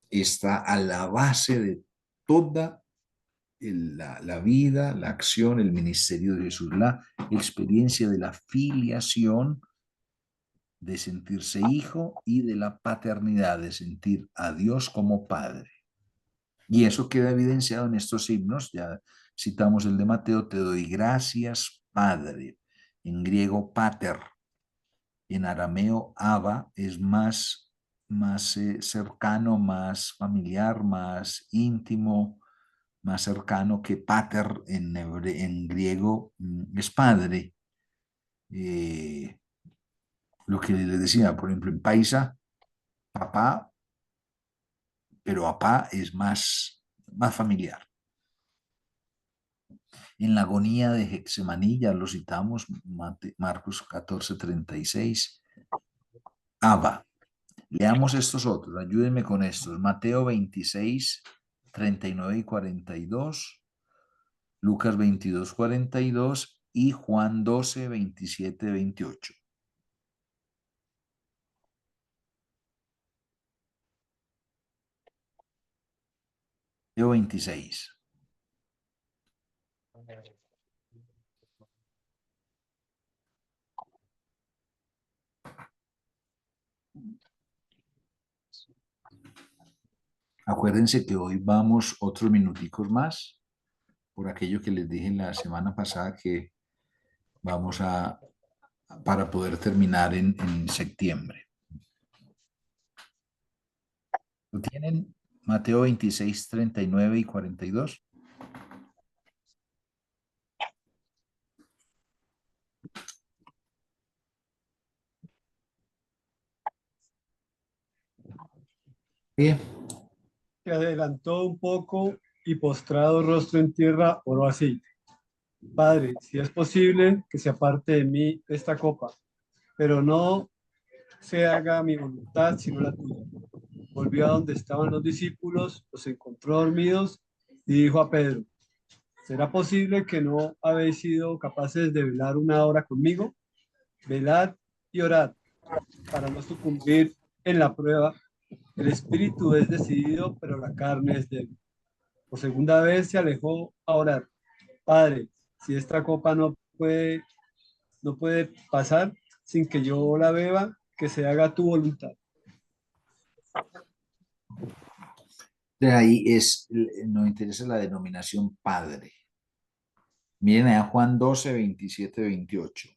está a la base de toda la vida, la acción, el ministerio de Jesús, la experiencia de la filiación, de sentirse hijo, y de la paternidad, de sentir a Dios como Padre. Y eso queda evidenciado en estos himnos. Ya citamos el de Mateo, te doy gracias, Padre. En griego, pater. En arameo, Abba, es más cercano, más familiar, más íntimo, más cercano que pater en griego, es padre. Lo que les decía, por ejemplo, en paisa, papá, pero papá es más familiar. En la agonía de Getsemaní, ya lo citamos, Marcos 14:36, Abba. Leamos estos otros, ayúdenme con estos. Mateo 26:39 y 42, Lucas 22:42 y Juan 12:27-28. Mateo 26. Acuérdense que hoy vamos otros minuticos más, por aquello que les dije la semana pasada, que vamos para poder terminar en septiembre. ¿Lo tienen? Mateo 26:39 y 42. Bien. Se adelantó un poco y postrado rostro en tierra, oró así: Padre, si es posible, que se aparte de mí esta copa, pero no se haga mi voluntad sino la tuya. Volvió a donde estaban los discípulos, los encontró dormidos y dijo a Pedro: ¿será posible que no habéis sido capaces de velar una hora conmigo? Velad y orad para no sucumbir en la prueba. El espíritu es decidido, pero la carne es débil. Por segunda vez se alejó a orar. Padre, si esta copa no puede pasar sin que yo la beba, que se haga tu voluntad. De ahí nos interesa la denominación Padre. Miren allá Juan 12, 27, 28.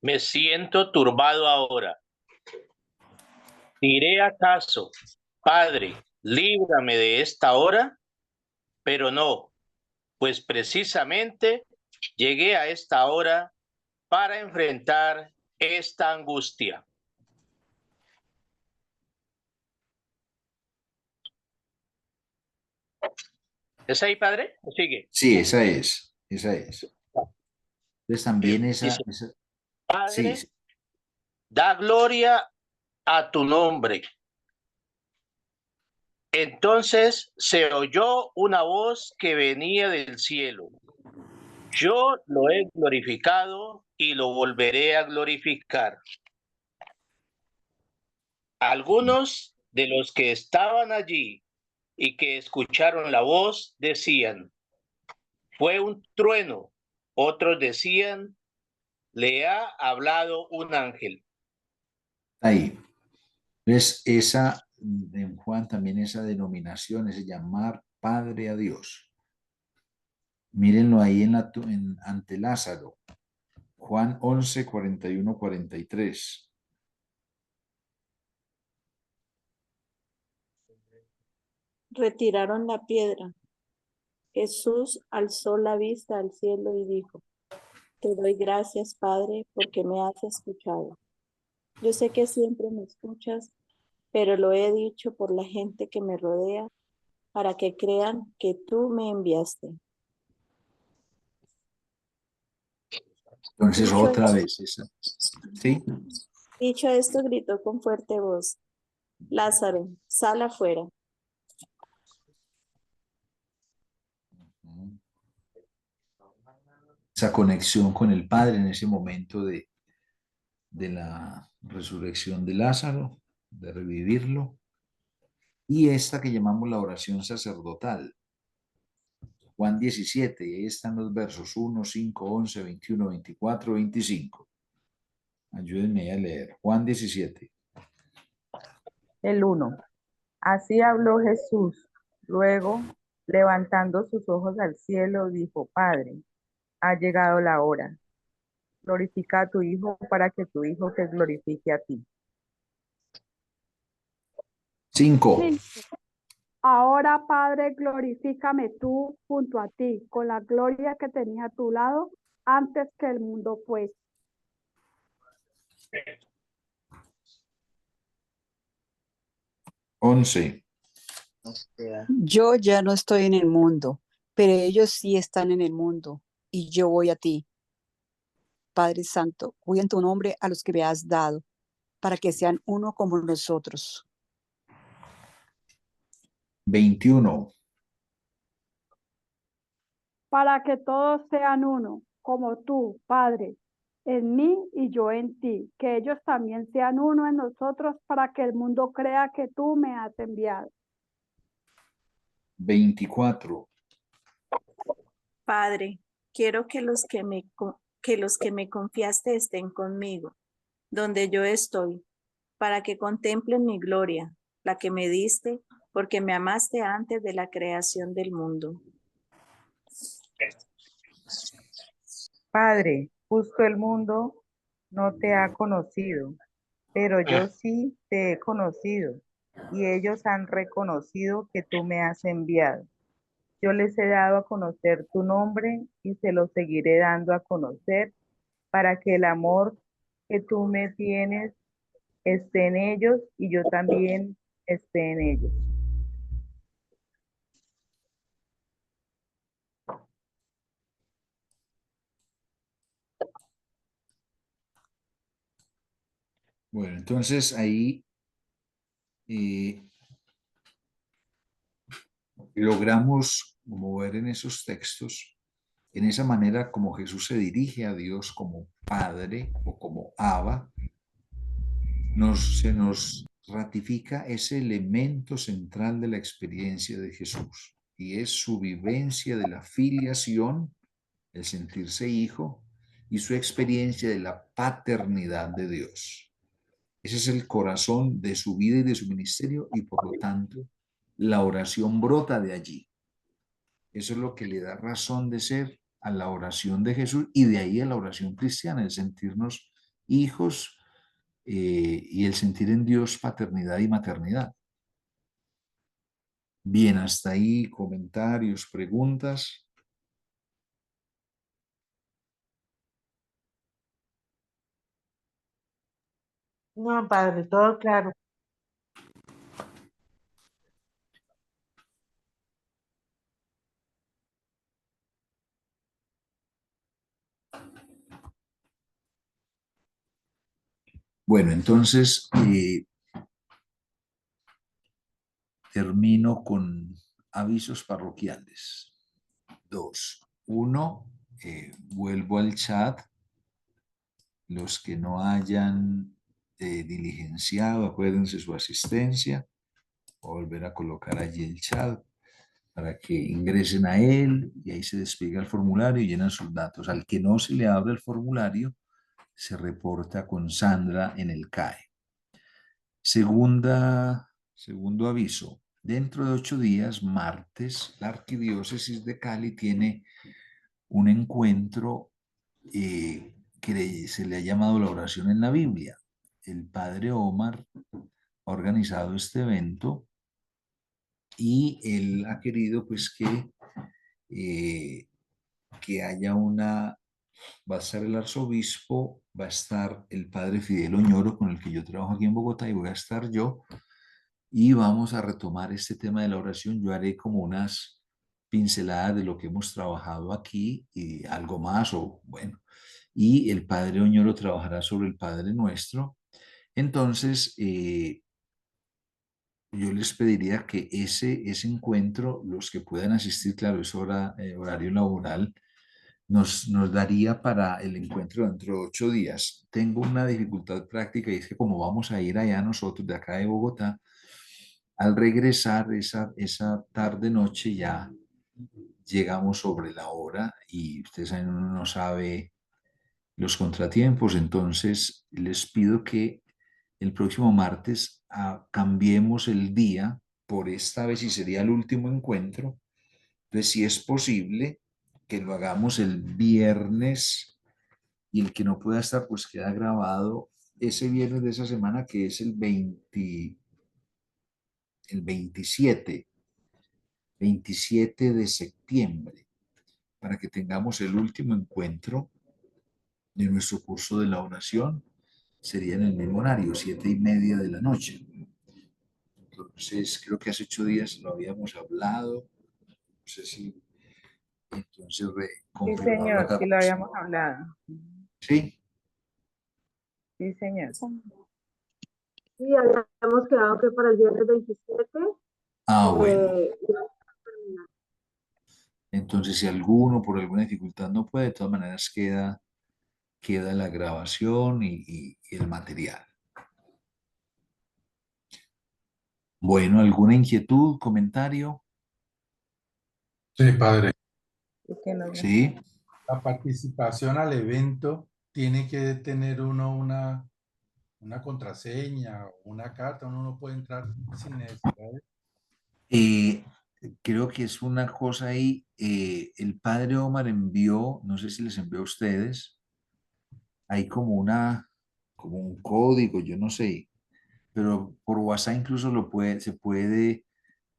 Me siento turbado ahora. ¿Diré acaso, Padre, líbrame de esta hora? Pero no, pues precisamente llegué a esta hora para enfrentar esta angustia. ¿Es ahí, padre? ¿O sigue? Sí, esa es. Entonces también Dice, sí, Padre, sí. da gloria a tu nombre. Entonces se oyó una voz que venía del cielo. Yo lo he glorificado y lo volveré a glorificar. Algunos de los que estaban allí y que escucharon la voz decían, fue un trueno. Otros decían, le ha hablado un ángel. Ahí. Entonces, en Juan también esa denominación, ese llamar Padre a Dios. Mírenlo ahí ante Lázaro. Juan 11, 41, 43. Retiraron la piedra. Jesús alzó la vista al cielo y dijo, te doy gracias, Padre, porque me has escuchado. Yo sé que siempre me escuchas, pero lo he dicho por la gente que me rodea, para que crean que tú me enviaste. Entonces, Dicho otra esto, vez esa. ¿Sí? dicho esto, gritó con fuerte voz, Lázaro, sal afuera. Esa conexión con el Padre en ese momento de la resurrección de Lázaro, de revivirlo, y esta que llamamos la oración sacerdotal. Juan 17, y ahí están los versos 1, 5, 11, 21, 24, 25. Ayúdenme a leer. Juan 17. El 1. Así habló Jesús. Luego, levantando sus ojos al cielo, dijo, Padre, ha llegado la hora. Glorifica a tu Hijo para que tu Hijo te glorifique a ti. 5. Sí. Ahora, Padre, glorifícame tú junto a ti, con la gloria que tenía a tu lado antes que el mundo fuese. 11. Yo ya no estoy en el mundo, pero ellos sí están en el mundo, y yo voy a ti. Padre Santo, cuida en tu nombre a los que me has dado, para que sean uno como nosotros. 21. Para que todos sean uno, como tú, Padre, en mí y yo en ti, que ellos también sean uno en nosotros, para que el mundo crea que tú me has enviado. 24. Padre, quiero que los que me confiaste estén conmigo, donde yo estoy, para que contemplen mi gloria, la que me diste, porque me amaste antes de la creación del mundo. Padre, justo el mundo no te ha conocido, pero yo sí te he conocido, y ellos han reconocido que tú me has enviado. Yo les he dado a conocer tu nombre y se lo seguiré dando a conocer para que el amor que tú me tienes esté en ellos y yo también esté en ellos. Bueno, entonces ahí logramos, como ver en esos textos, En esa manera como Jesús se dirige a Dios como Padre o como Abba, se nos ratifica ese elemento central de la experiencia de Jesús, y es su vivencia de la filiación, el sentirse hijo, y su experiencia de la paternidad de Dios. Ese es el corazón de su vida y de su ministerio, y por lo tanto la oración brota de allí. Eso es lo que le da razón de ser a la oración de Jesús, y de ahí a la oración cristiana, el sentirnos hijos y el sentir en Dios paternidad y maternidad. Bien, hasta ahí comentarios, preguntas. No, padre, todo claro. Bueno, entonces termino con avisos parroquiales. 2. 1. Vuelvo al chat. Los que no hayan diligenciado, acuérdense su asistencia. Voy a volver a colocar allí el chat para que ingresen a él, y ahí se despliega el formulario y llenan sus datos. Al que no se le abre el formulario, se reporta con Sandra en el CAE. Segundo aviso. Dentro de 8 días, martes, la Arquidiócesis de Cali tiene un encuentro que se le ha llamado la oración en la Biblia. El padre Omar ha organizado este evento, y él ha querido pues que haya va a estar el arzobispo, va a estar el padre Fidel Oñoro, con el que yo trabajo aquí en Bogotá, y voy a estar yo, y vamos a retomar este tema de la oración. Yo haré como unas pinceladas de lo que hemos trabajado aquí y algo más, o bueno, y el padre Oñoro trabajará sobre el Padre Nuestro. Entonces, yo les pediría que ese encuentro, los que puedan asistir, claro, es horario laboral, nos daría para el encuentro dentro de 8 días. Tengo una dificultad práctica, y es que como vamos a ir allá nosotros de acá de Bogotá, al regresar esa tarde-noche ya llegamos sobre la hora, y ustedes saben, uno no sabe los contratiempos. Entonces les pido que el próximo martes cambiemos el día por esta vez, y sería el último encuentro. Entonces, si es posible, que lo hagamos el viernes, y el que no pueda estar, pues queda grabado ese viernes de esa semana, que es el 27 de septiembre, para que tengamos el último encuentro de nuestro curso de la oración. Sería en el mismo horario, 7:30 de la noche. Entonces, creo que hace 8 días lo habíamos hablado. No sé si entonces Sí, confirmarlo señor, acá. sí lo habíamos hablado. Sí. Sí, señor. Sí, habíamos quedado que para el viernes 27. Bueno. Ya terminar. Entonces, si alguno por alguna dificultad no puede, de todas maneras queda la grabación y el material. Bueno, ¿alguna inquietud, comentario? Sí, padre. Sí. La participación al evento tiene que tener uno una contraseña o una carta. Uno no puede entrar sin necesidad Creo que es una cosa ahí. El padre Omar envió, no sé si les envió a ustedes, hay como un código, yo no sé, pero por WhatsApp incluso se puede,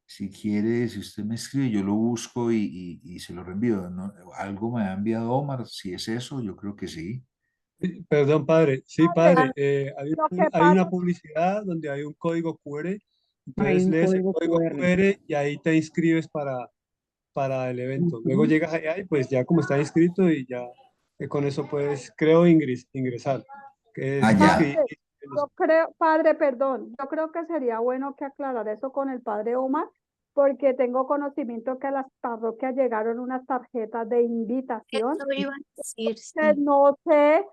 si quiere, si usted me escribe, yo lo busco y se lo reenvío, ¿no? Algo me ha enviado Omar, si es eso, yo creo que sí. Perdón, padre. Sí, padre. Lo que Hay una pasa, publicidad donde hay un código QR. Hay Entonces un lees el código código QR. QR y ahí te inscribes para el evento. Luego llegas allá y pues ya como está inscrito y ya con eso puedes, creo, ingresar. Que es Allá. padre, yo creo, padre, perdón, yo creo que sería bueno que aclarara eso con el padre Omar, porque tengo conocimiento que a las parroquias llegaron unas tarjetas de invitación. Eso iba a decir, Que sí. no sé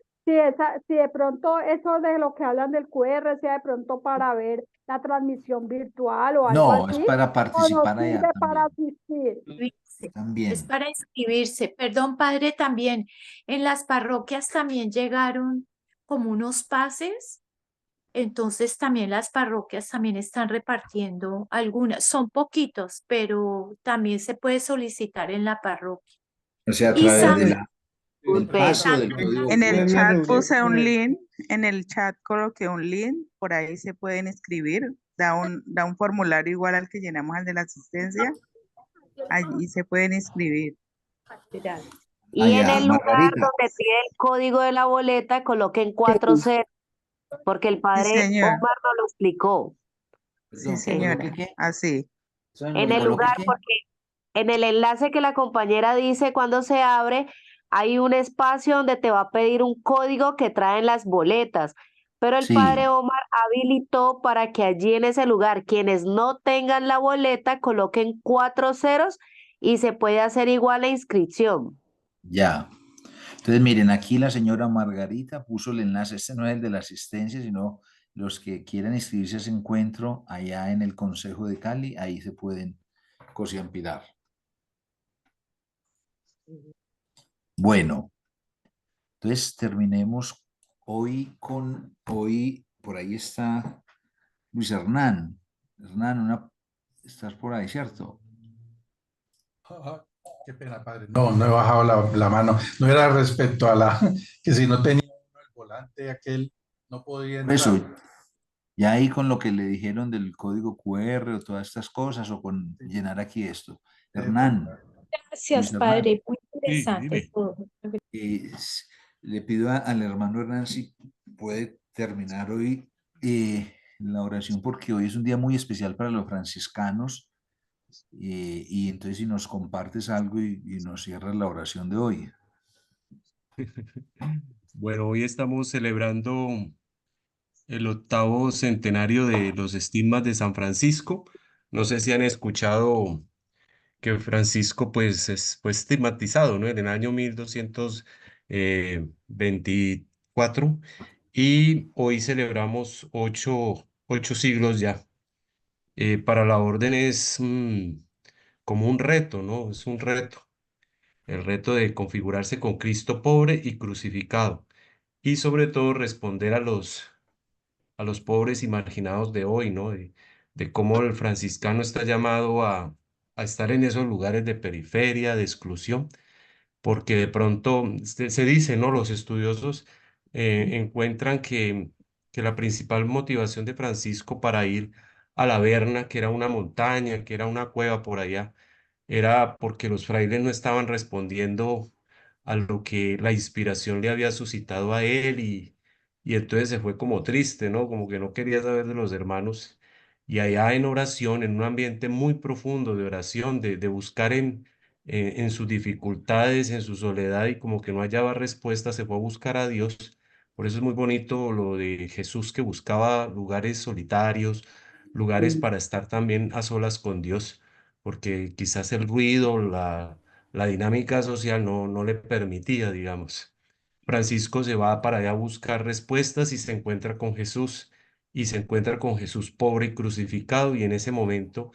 si de pronto eso de lo que hablan del QR sea de pronto para ver la transmisión virtual o algo No, es así, para o nos participar allá sirve para también. asistir. Es También. para inscribirse. Perdón, padre, también en las parroquias también llegaron como unos pases. Entonces también las parroquias también están repartiendo algunas. Son poquitos, pero también se puede solicitar en la parroquia. O sea, a Y través San, del Disculpe, pase o del código En el QR. chat puse un link, en el chat coloqué un link, por ahí se pueden inscribir, da un formulario igual al que llenamos al de la asistencia, allí se pueden inscribir. Y en Allá, el lugar Margarita. donde pide el código de la boleta, coloquen 40, porque el Sí, padre señor, Omar nos lo explicó. sí, Perdón, ¿que coloque señora, qué? así. En el ¿Coloque lugar, qué? porque en el enlace que la compañera dice cuando se abre, hay un espacio donde te va a pedir un código que traen las boletas. Pero el padre Sí, Omar habilitó para que allí en ese lugar, quienes no tengan la boleta, coloquen 4 ceros y se puede hacer igual la inscripción. ya. Entonces, miren, aquí la señora Margarita puso el enlace. Este no es el de la asistencia, sino los que quieran inscribirse a ese encuentro allá en el Consejo de Cali, ahí se pueden cosiampirar. Bueno, entonces terminemos hoy por ahí está Luis Hernán. Hernán, estás por ahí, ¿cierto? Qué pena, padre. No, no he bajado la mano. No era respecto a que si no tenía uno el volante aquel, no podía Por eso, entrar. ya ahí con lo que le dijeron del código QR o todas estas cosas, o con Sí, llenar aquí esto. debe Hernán, preguntar. Luis Gracias, Hernán, padre. Muy interesante todo. eh, s- le pido al hermano Hernán si puede terminar hoy la oración, porque hoy es un día muy especial para los franciscanos, y entonces si nos compartes algo y nos cierras la oración de hoy. Bueno, hoy estamos celebrando el 8º centenario de los estigmas de San Francisco. No sé si han escuchado que Francisco fue estigmatizado, ¿no? En el año 1224 y hoy celebramos ocho siglos ya. Para la orden es como un reto, ¿no? Es un reto. El reto de configurarse con Cristo pobre y crucificado y sobre todo responder a los pobres y marginados de hoy, ¿no? De cómo el franciscano está llamado a estar en esos lugares de periferia, de exclusión, porque de pronto se dice, ¿no? Los estudiosos encuentran que la principal motivación de Francisco para ir a la Verna, que era una montaña, que era una cueva por allá, era porque los frailes no estaban respondiendo a lo que la inspiración le había suscitado a él y entonces se fue como triste, ¿no? Como que no quería saber de los hermanos. Y allá en oración, en un ambiente muy profundo de oración, de buscar en sus dificultades, en su soledad y como que no hallaba respuesta, se fue a buscar a Dios. Por eso es muy bonito lo de Jesús que buscaba lugares solitarios, lugares para estar también a solas con Dios porque quizás el ruido, la dinámica social no le permitía, digamos. Francisco se va para allá a buscar respuestas y se encuentra con Jesús, y se encuentra con Jesús pobre y crucificado, y en ese momento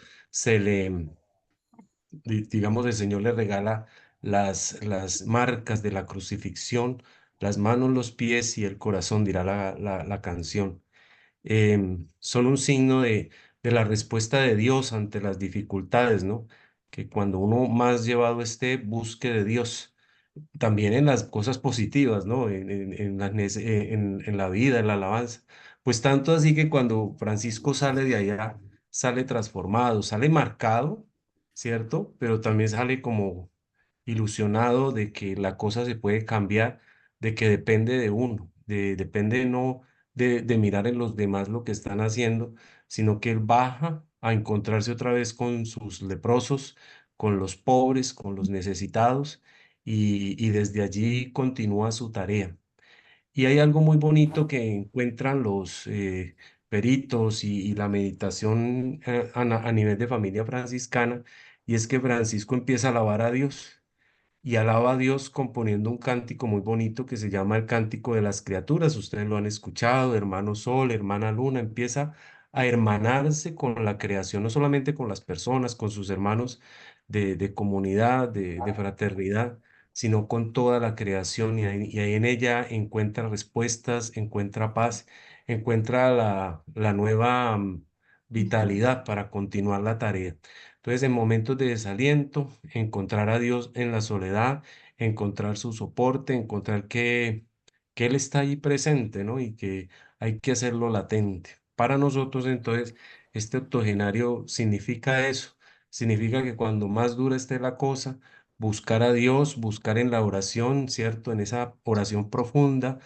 digamos, el Señor le regala las marcas de la crucifixión, las manos, los pies y el corazón, dirá la canción son un signo de la respuesta de Dios ante las dificultades, ¿no? Que cuando uno más llevado esté, busque de Dios. También en las cosas positivas, ¿no? En la vida, en la alabanza. Pues tanto así que cuando Francisco sale de allá, sale transformado, sale marcado, ¿cierto? Pero también sale como ilusionado de que la cosa se puede cambiar, de que depende de uno, depende no de mirar en los demás lo que están haciendo, sino que él baja a encontrarse otra vez con sus leprosos, con los pobres, con los necesitados, y desde allí continúa su tarea. Y hay algo muy bonito que encuentran los peritos y la meditación a nivel de familia franciscana, y es que Francisco empieza a alabar a Dios y alaba a Dios componiendo un cántico muy bonito que se llama el Cántico de las Criaturas. Ustedes lo han escuchado, hermano Sol, hermana Luna, empieza a hermanarse con la creación, no solamente con las personas, con sus hermanos de comunidad, de fraternidad, sino con toda la creación, y ahí en ella encuentra respuestas, encuentra paz, encuentra la nueva vitalidad para continuar la tarea. Entonces, en momentos de desaliento, encontrar a Dios en la soledad, encontrar su soporte, encontrar que Él está ahí presente, ¿no? Y que hay que hacerlo latente. Para nosotros, entonces, este octogenario significa eso. Significa que cuando más dura esté la cosa, buscar a Dios, buscar en la oración, ¿cierto? En esa oración profunda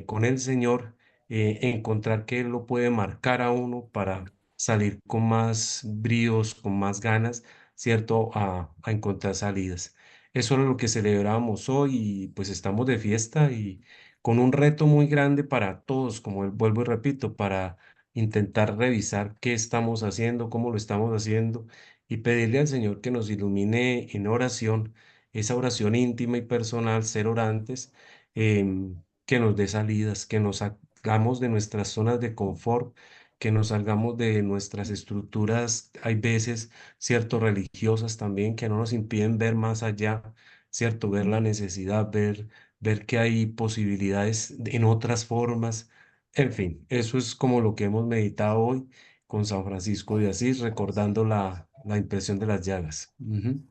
con el Señor, encontrar que Él lo puede marcar a uno para salir con más bríos, con más ganas, ¿cierto? A encontrar salidas. Eso es lo que celebramos hoy y pues estamos de fiesta y con un reto muy grande para todos, como vuelvo y repito, para intentar revisar qué estamos haciendo, cómo lo estamos haciendo y pedirle al Señor que nos ilumine en oración, esa oración íntima y personal, ser orantes, que nos dé salidas, que nos hagamos de nuestras zonas de confort, que nos salgamos de nuestras estructuras, hay veces, cierto, religiosas también, que no nos impiden ver más allá, cierto, ver la necesidad, ver que hay posibilidades en otras formas. En fin, eso es como lo que hemos meditado hoy con San Francisco de Asís, recordando la impresión de las llagas. Ujú.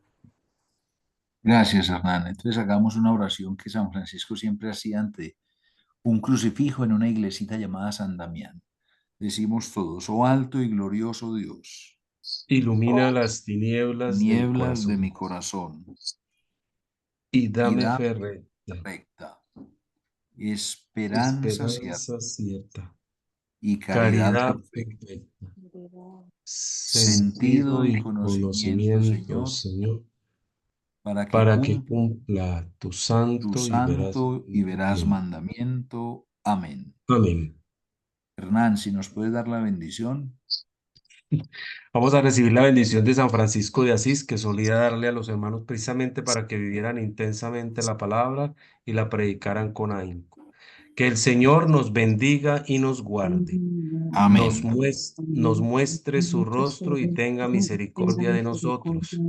Gracias, Hernán. Entonces hagamos una oración que San Francisco siempre hacía ante un crucifijo en una iglesita llamada San Damián. Decimos todos, oh alto y glorioso Dios, Ilumina las tinieblas del nieblas de mi corazón corazón, y y dame da fe recta, recta, esperanza cierta esperanza cierta, y caridad caridad perfecta, perfecta, sentido sentido y y conocimiento, conocimiento, Señor, Señor, para que para que cumpla cumpla tu tu santo y veraz santo y veraz mandamiento. mandamiento. Amén. Amén. Hernán, si nos puedes dar la bendición. Vamos a recibir la bendición de San Francisco de Asís, que solía darle a los hermanos precisamente para que vivieran intensamente la palabra y la predicaran con ahínco. Que el Señor nos bendiga y nos guarde, nos Amén. nos muestre su rostro y tenga misericordia de nosotros.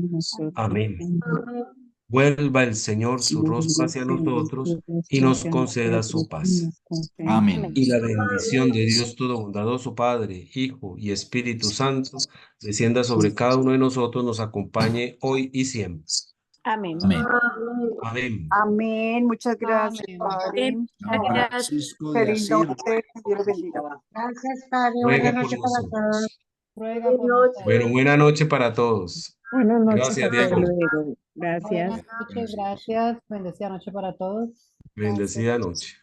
Amén. Vuelva el Señor su rostro hacia nosotros y nos conceda su paz. Amén. Y la bendición de Dios Todo Bondadoso, Padre, Hijo y Espíritu Santo, descienda sobre cada uno de nosotros, nos acompañe hoy y siempre. Amén. Amén. Amén. Amén. Muchas gracias, Padre. San Francisco de Feliz Asís, noche. Dios los bendiga. Gracias, Padre. Ruega Buenas por noches para todos. nosotros. Ruega por nosotros. Bueno, buena noche para todos. Buenas noches, Gracias, hasta Diego. luego. Gracias. Buenas noches, gracias. Bendecida noche para todos. Bendecida noche.